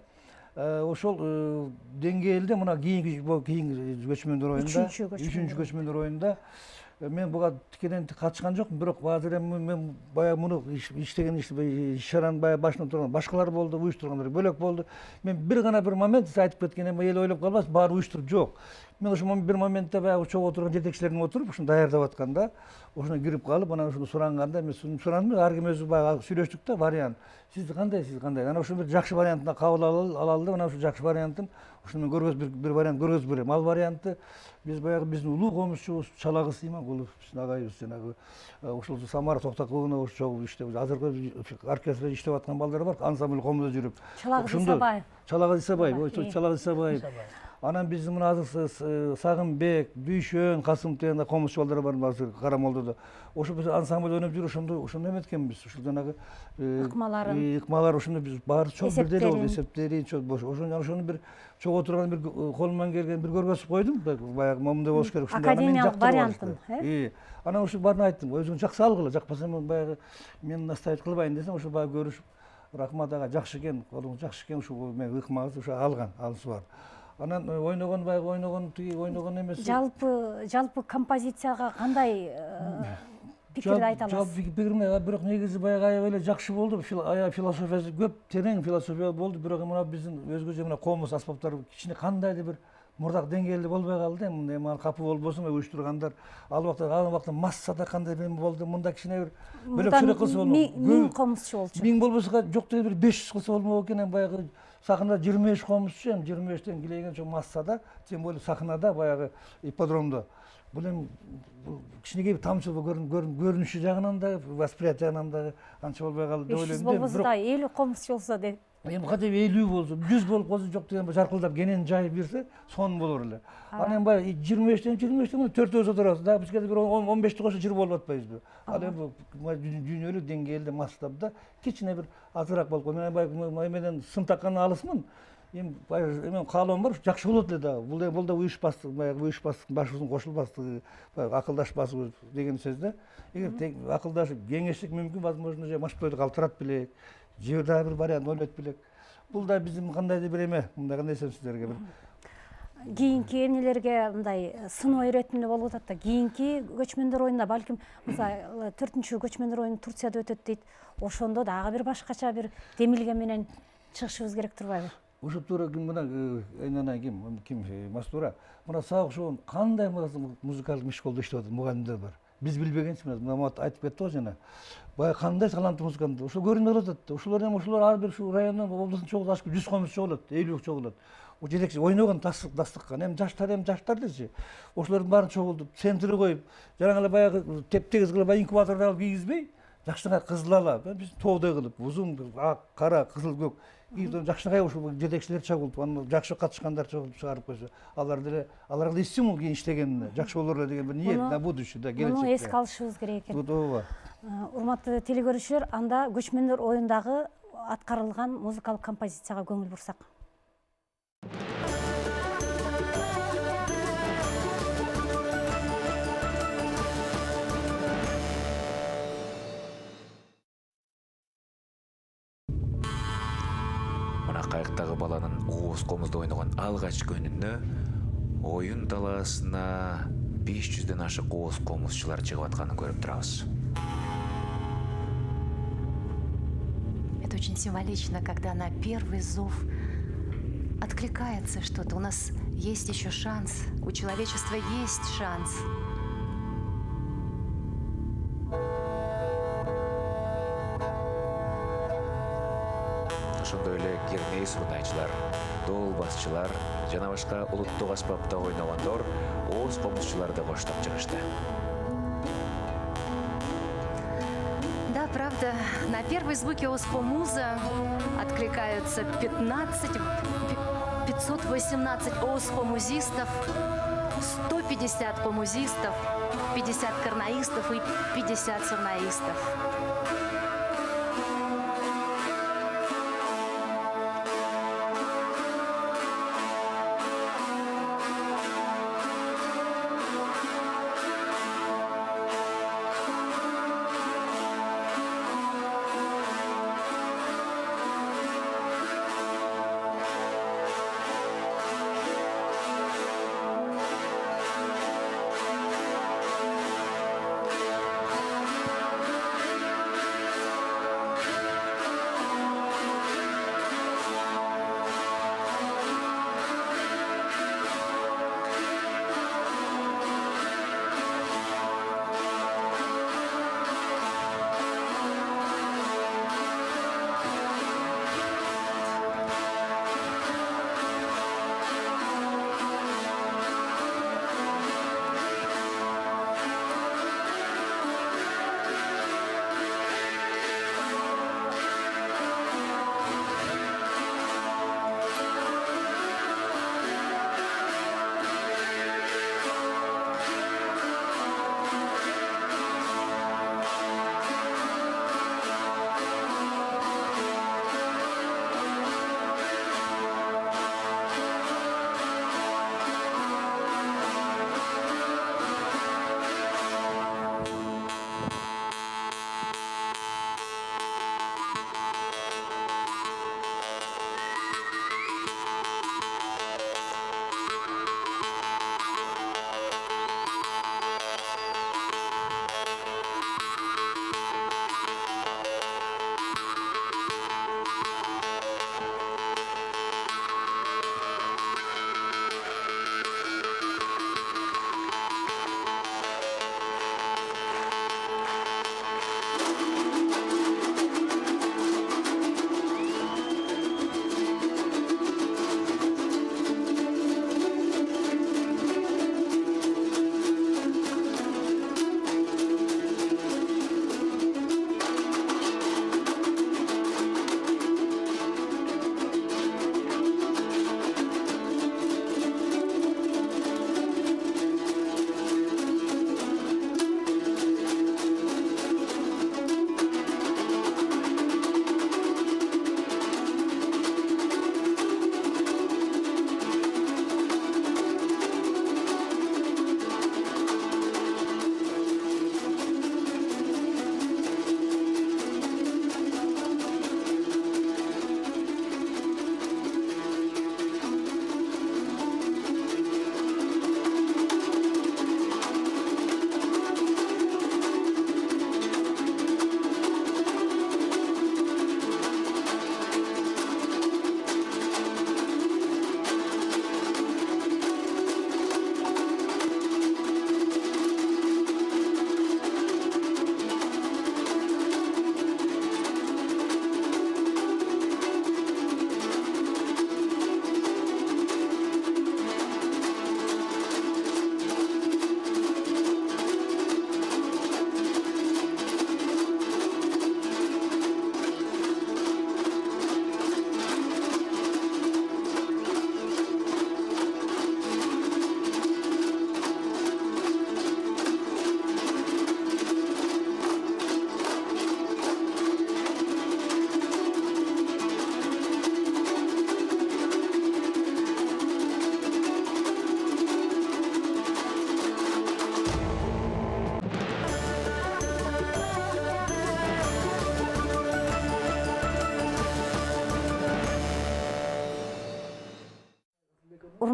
ошол деңгээлде мына кийинки көчмөндөр оюнунда, 3-чү көчмөндөр оюнунда мен буга тикенен катышкан жокмун, бирок азыр эми мен баягы муну иштеген иш-чаранын баягы башында турган башкалар болду, уюштургандар бөлөк болду. Мен бир момент сиз айтып кеткен эми эл ойлоп калбасын, баары уюштуруп жок. Мен ошол бир моментте баягы чогуу отурган жетекчилердин отуруп, ушуну даярдап атканда, ошондо кирип калып, анан ушуну суранганда, мен сурандым, ар ким өзү баягы сүйлөштүк да, вариант. Сиз кандай? Анан ошо бир жакшы вариантына кабыл алалы деп, анан ошо жакшы вариантын ушуну бир вариант көргөзүп берем. Ал вариантты биз баягы биздин улуу комузчубуз Чалагыз Иманкулов агайыбыз жанагы ошол Самара Токтокуловна ошо иштеп, азыркы оркестрде иштеп аткан балдар бар, ансамбль комузда жүрүп. Чалагыз Исабаев. Анан биздин мына азыр Сагынбек, Дүйшөн, Касымов деген комузчу балдар бар азыр Карамолдодо. Ошо биз ансамбль ойноп жүрүп ошондо эметкенбиз. Ушул жанагы ыкмалар ошондо биз баары чоң бирдей болду, эсептери ошону бир чогуу отурган бир колуман келген бир көргөзүп койдум. Баягы момундай болуш керек. Академиялык вариантын, Анан ушул баарын айттым, өзүң жакса алгыла, жакпаса мен баягы мен наставить кылбайын десем, ошо баягы көрүшүп, рахмат ага, жакшы экен, колуңуз жакшы экен, ушул мен ыкмаңызды ошо анысы бар. Анан ойногон эмес. Жалпы композицияга кандай пикирди айта аласыз? Жалпы пикирим, бирок негизи баягы аябай эле жакшы болду. Философиясы көп, терең философия болду, бирок мына биздин өзгөчө мына комуз аспаптары кичине кандайдыр бир мурдак деңгээлде болбой калды. Эми капы болбосун, уюштургандар ал убакта массада кандай болду, мында кичине бир бөлөкчүрөөк кылса болду. 1000 комузчу болчу. 1000 болбосо жок деген бир 500 кылса болмок экен, баягы сахнада 25 комузчу, 25тен килеген чоң массада, тем более сахнада баягы ипподромдо. Бул эми кичинекей тамчылык көрүнүшү жагынан да, восприятие жагынан да анча болбой калды деп ойлойм. 500 болбосо да 50 комузчу болсо деп. Эми катеп 50 болсо, 100 болуп калса жок деген жаркылдап кенен жайып берсе, сон болор эле. Анан баягы 25тен 4-өзү отурабыз. Да бизге бир 15ти кошо жыр болуп атпайбызбы? Ал эми дүйнөлүк деңгээлде масштабда кичине бир азыраак болуп калды. Мен баягы эмеден сын таккан алысмын. Эми каалоом бар, жакшы болот эле да. Бул да уюшпастык, баягы уюшпастыктын башыбыздын кошулбастыгы, акылдашпасыбыз деген сөз да. Эгер акылдашып кеңешсек мүмкүн, возможно, же Машбойду калтырат белек, же дагы бир вариант ойлойт белек. Бул да биздин кандайдыр бир эме, мындай кандай десем сиздерге бир кийинки эмнелерге мындай сыноо иретинде болуп атат да. Кийинки көчмөндөр оюнда балким мисалы 4-чү көчмөндөр оюну Турцияда өтөт дейт. Ошондо дагы бир башкача бир демилге менен чыгышыбыз керек турбайбы? Ошо туура мына айнана ким Мастура мына сага окшогон кандай музыкалдык школдо иштеп атат мугалимдер бар. Биз билбегенбиз, Мамат айтып кетти го жана. Баягы кандай таланттуу музыкант, ошо көрүнүп атат. Ошолор ар бир ушу райондон, областын чогулуп ашып 100 комуз чогулат, 50 чогулат. O жетекчи ойногон дастыккан эми жаштар дечи. Ошолордун баарын чогултуп, центри коюп, жана эле баягы теп-тегиз кылып инкубаторду алып кийгизбей, жакшынакай кызылала, биз тоодой кылып, узун, ак, кара, кызыл, көк, жакшынакай ушул жетекчилер чогултуп, аны жакшы катышкандар чогултуп чыгарып койсо, аларга деле стимул кийин иштегенине, жакшы болор эле деген бир ниет на будущее, да, келечекте. Муну эске алышыбыз керек экен. Ооба. Урматтуу телекөрүүчүлөр, анда көчмөндөр оюндагы аткарылган музыкалык композицияга көңүл бурсак. Кайыктагы баланын ооз комузда ойногон алгачкы үнүнө оюн талаасына 500ден ашык ооз комузчулар чыгып атканын көрүп турабыз. Это очень символично, когда на первый зов откликается что-то. У нас есть еще шанс, у человечества есть шанс. Ошондой эле керней сурунайчылар, доол басчылар жана башка улуттук аспапта ойногондор ооз комузчуларды коштоп чыгышты. Да, правда, на первые звуки ооз-комуза откликаются 518 ооз-комузистов, 150 комузистов, 50 карнаистов и 50 сурнаистов.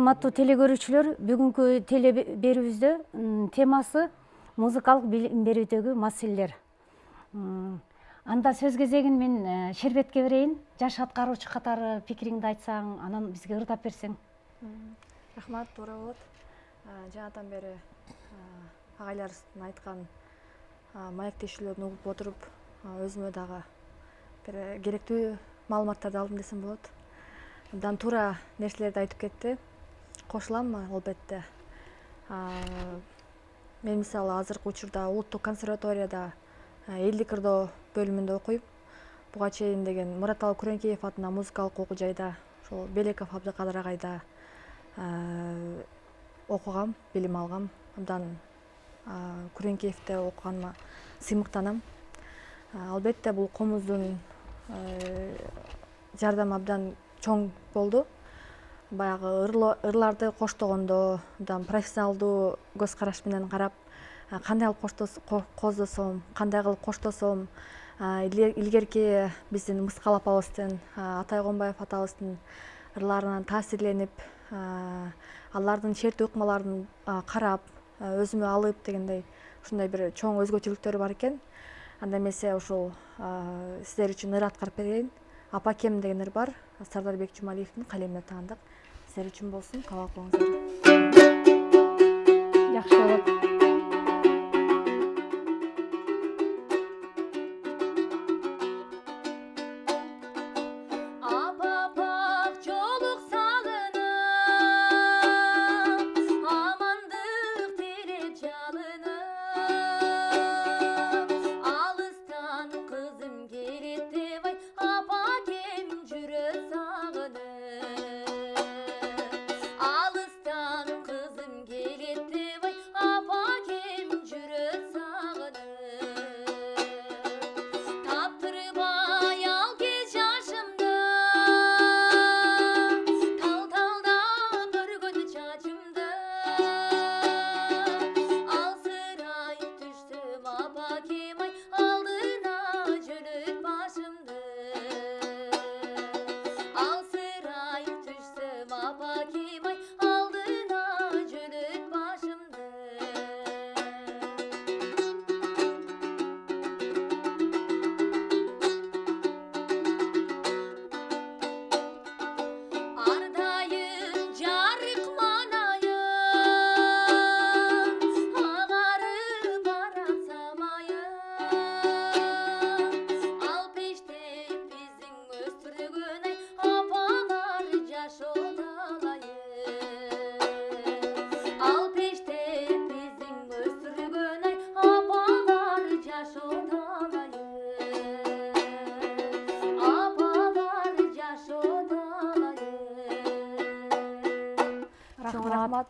урматтуу теле көрүүчүлөр, бүгүнкү теле берүүбүздө темасы музыкалык билим берүүдөгү маселелер. Анда сөз кезегин мен Шербетке берейин. Жаш аткаруучу катары пикириңди айтсаң, анан бизге ырдап берсең. Рахмат, туура болот. Жаңадан бери агайларыбыздын айткан маектешүүлөрүн угуп отуруп, өзүмө дагы бир керектүү маалыматтарды алдым десем болот. Абдан туура нерселерди айтып кетти. Кошулам албетте. Мен мисалы азыркы учурда Улуттук консерваторияда элдик ырдоо бөлүмүндө окуйм. Буга чейин деген Мураталы Күрөңкеев атынан музыкалык окуу жайда, ошол Белеков Абдыкадыр агайда окугам, билим алгам. Абдан Күрөңкеевде окуганыма сыймыктанам. Албетте бул комуздун жардамы абдан чоң болду. Баягы ырларды коштогондо, абдан профессионалдуу көз караш менен карап, кандай кылып коздосом, кандай кылып коштосом, илгерки биздин Мыскал апабыздын, Атай Гомбаев атабыздын ырларынан таасирленип, алардын шерт ыкмаларын карап, өзүмө алып дегендей ушундай бир чоң өзгөчөлүктөрү бар экен. Анда эмесе ушул сиздер үчүн ыр аткарып берейин. Апакем деген ыр бар. Сардарбек Жумалиевдин калемине таандык. Сиздер үчүн болсун, кабыл алыңыздар. Жакшы болот.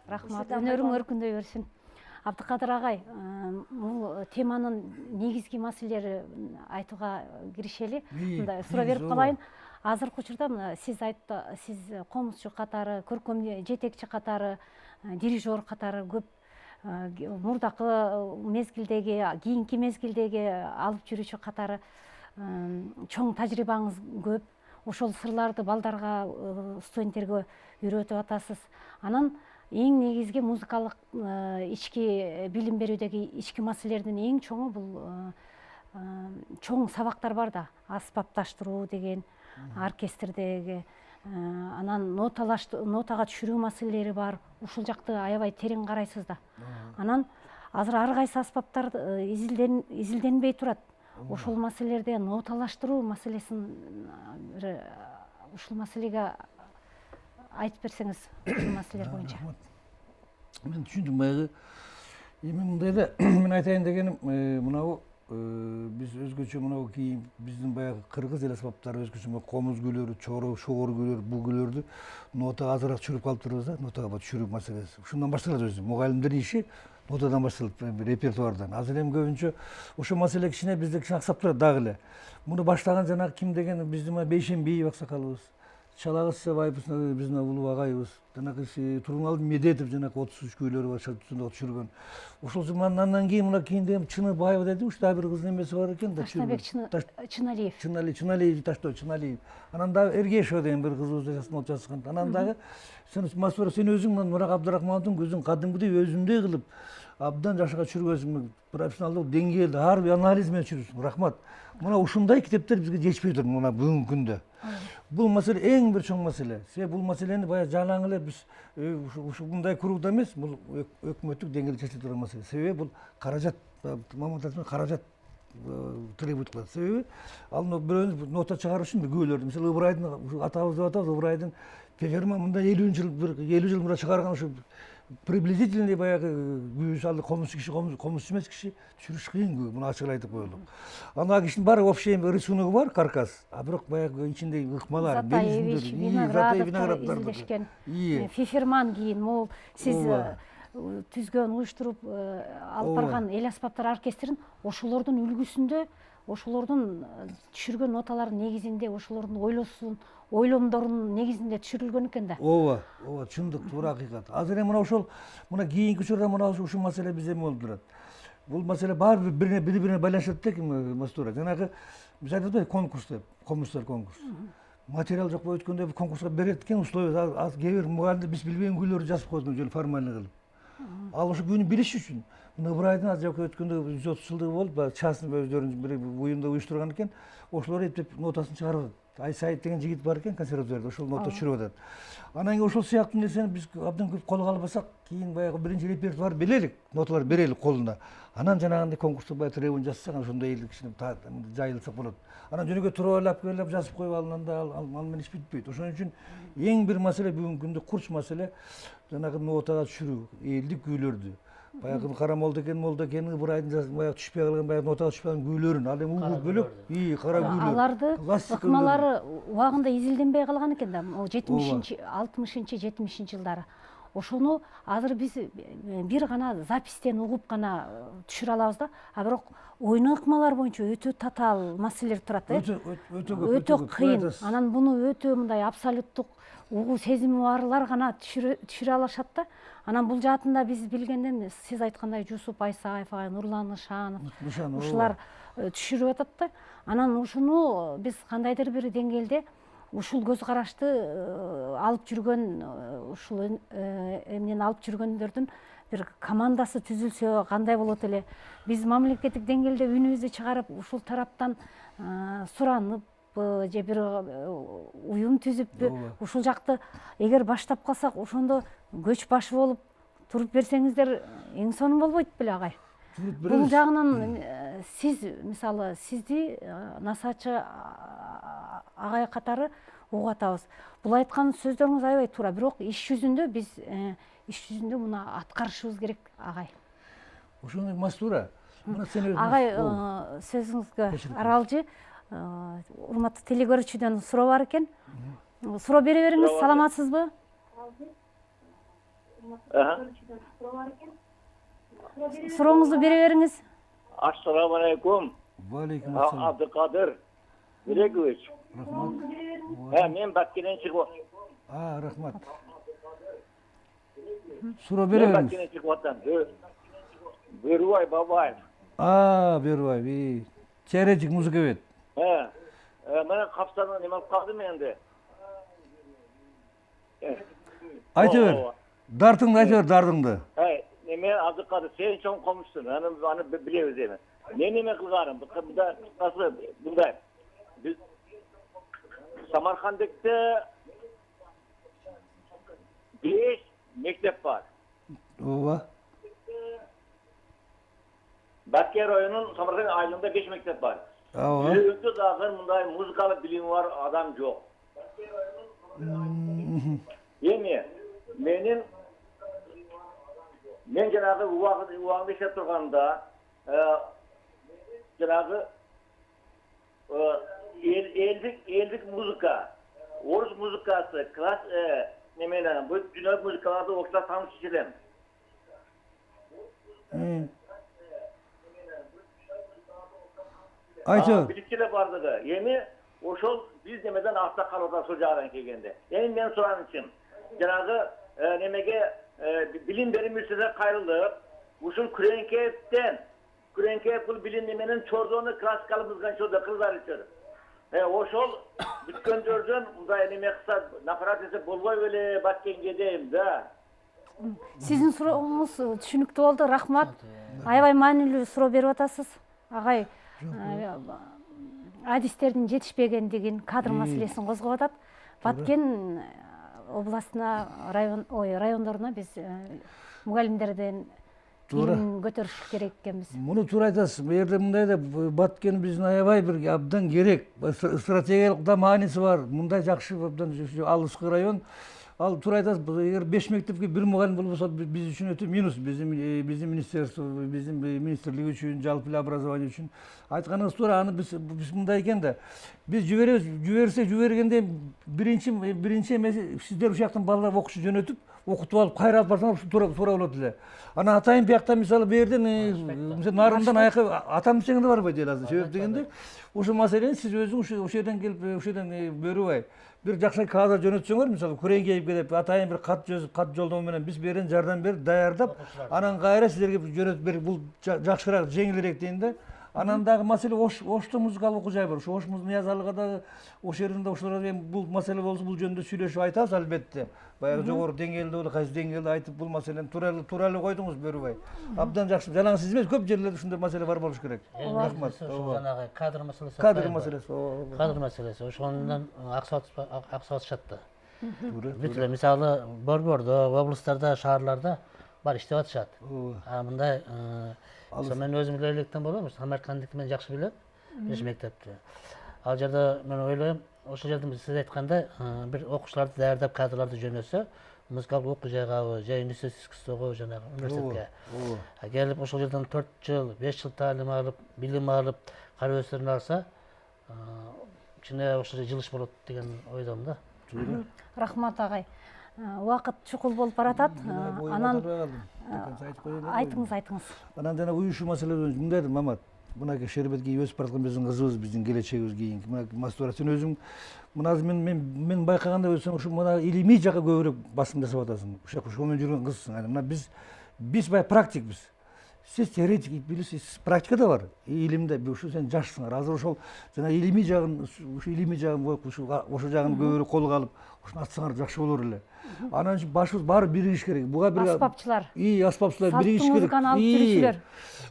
Рахмат. Өнөрүң өркүндөй берсин. Абдыкадыр агай, бул теманын негизги маселелери айтууга киришели. Мындай суроо берип калайын. Азыркы учурда сиз комузчу катары, көркөм жетекчи катары, дирижер катары көп мурдакы мезгилдеги, кийинки мезгилдеги алып жүрүүчү катары чоң тажрыйбаңыз көп. Ошол сырларды балдарга, студенттерге үйрөтүп атасыз. Анан эң негизги музыкалык ички билим берүүдөгү ички маселелердин эң чоңу бул чоң сабактар бар да, аспапташтыруу деген, оркестрдеги, анан нотага түшүрүү маселелери бар. Ушул жакты аябай терең карайсыз да. Анан азыр ар кайсы аспаптар изилденбей турат. Ошол маселелерде ноталаштыруу маселесин ушул маселеге айтып берсеңиз, ушул маселелер боюнча. Мен түшүндүм баягы. Эми мындай да мен айтайын дегеним, мынабу биз өзгөчө мынабу кийин биздин баягы кыргыз эл аспаптары өзгөчө комуз күйлөрү, шогор күйлөр, бул күйлөрдү нотага азыраак түшүрүп калыптырбыз да, нотага түшүрүү маселеси. Ушундан башталат өзү. Мугалимдердин иши нотадан башталат, репертуардан. Азыр эми көбүнчө ошол маселе кичине бизде аксап турат дагы эле. Муну баштаган жанагы ким деген биздин Бейшембиев аксакалыбыз, Чалагыз Сабаевбыз биздин улуу агайыбыз. Жанагы Тургуналдын Медетов жанагы 33 күйлөрү бар, шартында түшүргөн. Ошол замандан кийин мына кийинде Чыныбаева деди, ушта бир кыздын эмеси бар экен да. Таштабек Чыналиев. Чыналиев, Таштоо Чыналиев. Анан дагы Эргешева деген бир кызыбыз жашасын жазган. Анан дагы Масура сен өзүң Мурак Абдырахмановдун көзүн кадимкидей өзүндөй кылып абдан жашыга түшүргөнсүң, профессионалдык деңгээлде ар бир анализ менен түшүрүпсүң. Рахмат. Мына ушундай китептер бизге жетишпей тур мына бүгүнкү күндө. Бул маселе эң бир чоң маселе. Себеби бул маселени баягы жалаң эле биз ушундай курулда эмес, бул өкмөттүк деңгээлде чечиле турган маселе. Себеби бул каражат, мамлекеттен каражат требует кылат. Себеби ал бирөөнү нота чыгарыш үчүн күбөлөрдү. Мисалы Ыбырайдын атабыз деп атабыз, Ыбырайдын Петерма мында 50 жыл мурда чыгарган ушу приблизительный баягы күйүүсү, ал комузчу киши, комузчу эмес киши түшүрүш кыйын күйүү. Муну ачык айтып коелук. Ана кишинин баары общий рисуногу бар, каркас. А бирок баягы ичинде ыкмалар, Затаевич, Виноградов изилдешкен. Фиферман кийин могул сиз түзгөн, уюштуруп алып барган эл аспаптар оркестрин ошолордун үлгүсүндө, ошолордун түшүргөн ноталардын негизинде, ошолордун ойломдорунун негизинде түшүрүлгөн экен да. Ооба, чындык, туура акыйкат. Азыр эми мына ошол кийинки учурда мына ушул маселе бизде эме болуп турат. Бул маселе баары бири-бирине байланышат да, Мастура. Жанагы биз айтып атпайбы, конкурс деп, коммунисттер конкурс. Материал жок болуп өткөндө конкурска берет экен условия, аз кээ бир мугалимдер биз билбеген күйлөрдү жазып койдук, жөн формальный кылып. Ал ошо күнү билиш үчүн мына Ыбырайдын аз жака өткөндө 130 жылдыгы болуп, частный өздөрүнүн бир уюмда уюштурган экен, ошолор эптеп нотасын чыгарып атат. Айсайыт деген жигит бар экен консерваторияда, ошол нота түшүрүп атат. Анан кийин ошол сыяктуу нерсени биз абдан көп колго албасак, кийин баягы биринчи репертуар берелик, ноталар берелик колуна. Анан жанагындай конкурста баягы требование жазсак, ошондой эле кичине жайылсак болот. Анан жөнөкөй туруп айлап келип жазып коюп алган да ал менен иш бүтпөйт. Ошон үчүн эң бир маселе бүгүнкү күндө курч маселе жанагы нотага түшүрүү, элдик күйлөрдү. Баягы Кара Молдокен, Ыбырайдын баягы түшпөй калган, баягы нотага түшпөй калган күйлөрүн, ал эми угуп бөлөк, кара күйлөр. Аларды ыкмалары убагында изилденбей калган экен да, 60-70 жылдары. Ошону азыр биз бир гана запистен угуп гана түшүрө алабыз да, а бирок ойноо ыкмалар боюнча өтө татаал маселелер турат, өтө кыйын. Анан буну өтө мындай абсолюттук угуу сезими барлар гана түшүрө алышат да. Анан бул жаатында биз билгенден сиз айткандай Жусуп Айсаев, Нурлан Ышанов ушулар түшүрүп атат да. Анан ушуну биз кандайдыр бир деңгээлде ушул көз карашты алып жүргөн, ушул эмнени алып жүргөндөрдүн бир командасы түзүлсө кандай болот эле. Биз мамлекеттик деңгээлде үнүбүздү чыгарып, ушул тараптан суранып же бир уюм түзүп, ушул жакты эгер баштап калсак, ошондо көч башы болуп туруп берсеңиздер эң сонун болбойт беле, агай? Бул жагынан сиз, мисалы, сизди насаачы агай катары угуп атабыз. Бул айткан сөздөрүңүз аябай туура, бирок иш жүзүндө биз муну аткарышыбыз керек, агай. Ошондой Мастура. Агай, сөзүңүзгө аралжы, урматтуу телекөрүүчүдөн суроо бар экен. Суроо бере бериңиз, саламатсызбы? Сурооңузду бере бериңиз. Ассаламу алейкум. Валейкум ассалам. Абдыкадыр Берегович. Рахмат. Мен Баккенен чыгып. Рахмат. Суроо бере бериңиз. Баккенен чыгып атам. Берубай Бабаев. Берубай. Теоретик музыка бет. Мен каптанын неме алып калдым энди. Айта бер. Дартыңды айта бер, дартыңды. Неме Абдыкадыр, сен чоң комушсун. Аны билебиз эми. Мен неме кылганым? Мындай. Биз Самаркандыкта 5 мектеп бар. Ооба. Бакке районунун Самарканд айылында 5 мектеп бар. Ооба. Бирөөсү дагы мындай музыкалык билими бар адам жок. Эми мен жанагы убагында иштеп турганда жанагы элдик музыка, орус музыкасы, класс неменен бул дүйнөлүк музыкаларды окшоп таанышып элем. Айтор. Билип эле бардыгы. Эми ошол биз немеден артта калып атат ошол жагынан келгенде. Эми мен суранычым, жанагы немеге билим берим министрлигине кайрылып, ушул Күреңкеев бул билим неменин чордону классикалык музыканчылык кыздар үчүн. Ошол бүткөндөрдөн мындай неме кылса, нафарат эсе болбой беле Баткенге дейм да. Сиздин сурооңуз түшүнүктүү болду, рахмат. Аябай маанилүү суроо берип атасыз. Агай адистердин жетишпегендигин, кадр маселесин козгоп атат. Баткен областына, райондоруна биз мугалимдерден илим көтөрүш керек экенбиз. Муну туура айтасыз. Бу жерде мындай да Баткен биздин аябай бир абдан керек. Стратегиялык да мааниси бар. Мындай жакшы абдан алыскы район. Ал туура айтасыз. Эгер 5 мектепке бир мугалим болбосо биз үчүн өтө минус. Биздин министерство, биздин министрлик үчүн, жалпы эле образование үчүн. Айтканыңыз туура. Аны биз мындай экен да. Биз жибергенде биринчи эмеси сиздер ушактан балдар окушу жөнөтүп, окутуп алып, кайра алып барсаңар туура болот эле. Ана атайын биякта мисалы бу жерден нарындан аяка атам десең да барбайт эл азыр. Себеп дегенде ушул маселени сиз өзүңүз ушул жерден келип, ушул жерден бөрүбай бир жакшы кадр жөнөтсөңөр, мисалы Күреңкеевге деп атайын бир кат жазып, кат жолдоо менен биз берен жардам берип, даярдап, анан кайра сиздерге жөнөтүп берип, бул жакшыраак, жеңилирээк дейин да. Анан дагы маселе Ошто музыкалык окуу жай бар. Ош Ниязалыга дагы Ош жеринде ошолорго бул маселе болсо бул жөнүндө сүйлөшүп айтабыз албетте. Баягы жогору деңгээлде болду, кайсы деңгээлде айтып бул маселени туура эле койдуңуз, бөрүбай. Абдан жакшы. Жалаң сиз эмес, көп жерлерде ушундай маселе бар болуш керек. Рахмат. Жанагы кадр маселеси. Кадр маселеси. Ошондон аксатышат да. Бүт эле мисалы борбордо, облустарда, шаарларда бар иштеп атышат. Мындай мен өзүм эле электен болом, Самаркандыкты мен жакшы билем, 5 мектепти. Ал жерде мен ойлойм, ошол жерде сиз айткандай бир окуучуларды даярдап кадрларды жөнөсө, музыкалык окуу жайгабы, же университет искусствого жанагы университетке келип ошол жерден 4 жыл, 5 жыл таалим алып, билим алып, кара өсөрүн алса, кичине ошол жылыш болот деген ойдомун да. Рахмат агай. Убакыт чукул болуп баратат. Анан айтыңыз. Анан жана уюшуу маселеси мындай да Мамат. Мынакей шербетке өсүп бараткан биздин кызыбыз, биздин келечегибиз кийинки. Мына Мастура сен өзүң мына мен байкаганда өзүң ушу мына илимий жакка көбүрөөк басым жасап атасың. Ошол менен жүргөн кызсың. Мына биз бай практикбиз. Сиз теоретик билесиз, практикада бар. Илимде ушу сен жашсыңар. Азыр ошол жана илимий жагын, ошол жагын көбүрөөк колго алып, ушуну ачсаңар жакшы болор эле. Анан үчүн башыбыз баары биригиш керек. Буга бир аспапчылар биригиш керек. Музыканы алып жүрүүчүлөр.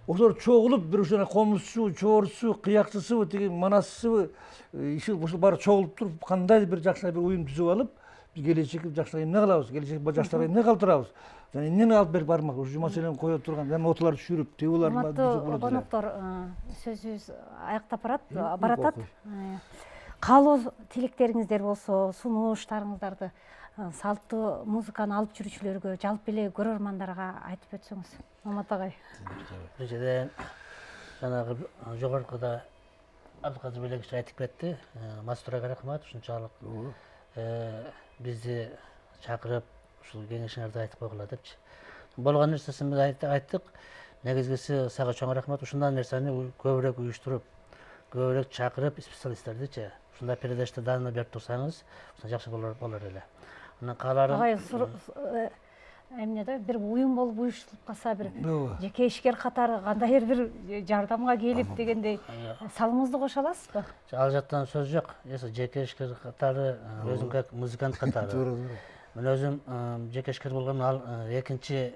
Ошолор чогулуп бир ушуна комузчу, чоорчусу, кыякчысыбы, тиги манасчысыбы, ушул баары чогулуп туруп, кандай бир жакшы бир уюм түзүп алып, биз келечекке жакшы эмне кылабыз, келечек жаштарга эмне калтырабыз. Жана эмнени алып берип бармак, ушул маселени кое турган, жана отуларды түшүрүп, тегуларды түзүп болот. Коноктор сөзүбүз аяктап баратат. Каалоо тилектериңиздер болсо, сунуштарыңыздарды салттуу музыканы алып жүрүүчүлөргө, жалпы эле көрөрмандарга айтып өтсөңүз. Мамат агай. Биринчиден жанагы жогоркуда Абдыкадыр Белекич айтып кетти. Мастурага рахмат ушунчалык бизди чакырып ушул кеңешиңерди айтып койгула депчи. Болгон нерсесин биз айттык. Негизгиси сага чоң рахмат. Ушундай нерсени көбүрөөк уюштуруп, көбүрөөк чакырып специалисттердичи ушундай передачада даны берип турсаңыз, жакшы болор эле. Анан кааларым эмнеде бир уюм болуп уюштуруп калса, бир жеке ишкер катары кандайдыр бир жардамга келип дегендей салымыңызды кошо аласызбы? Ал жактан сөз жок. Жеке ишкер катары, өзүм как музыкант катары. Мен өзүм жеке ишкер болгон, ал экинчи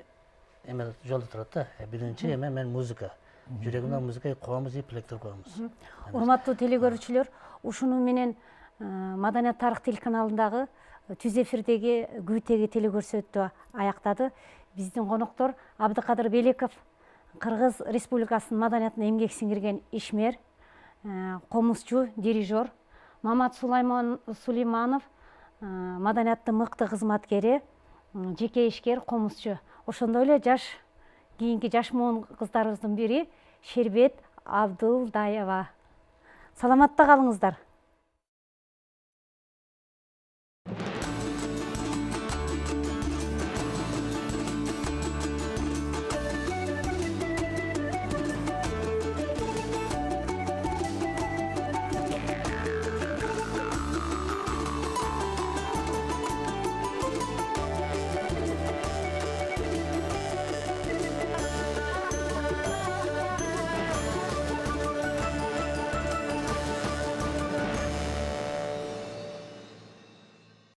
эме жолдо турат да. Биринчи эме мен музыка. Жүрөгүмдө музыка коебуз, электр коебуз. Урматтуу телекөрүүчүлөр, ушуну менен Маданият тарых телеканалындагы түз эфирдеги Күбүтеги телекөрсөтүү аяктады. Биздин коноктор Абдыкадыр Белеков, Кыргыз Республикасынын маданиятына эмгек сиңирген ишмер, комузчу, дирижер, Мамат Сулейманов, маданияттын мыкты кызматкери, жеке ишкер, комузчу. Ошондой эле кийинки жаш муун кыздарыбыздын бири Шербет Абдылдаева. Саламатта калыңыздар.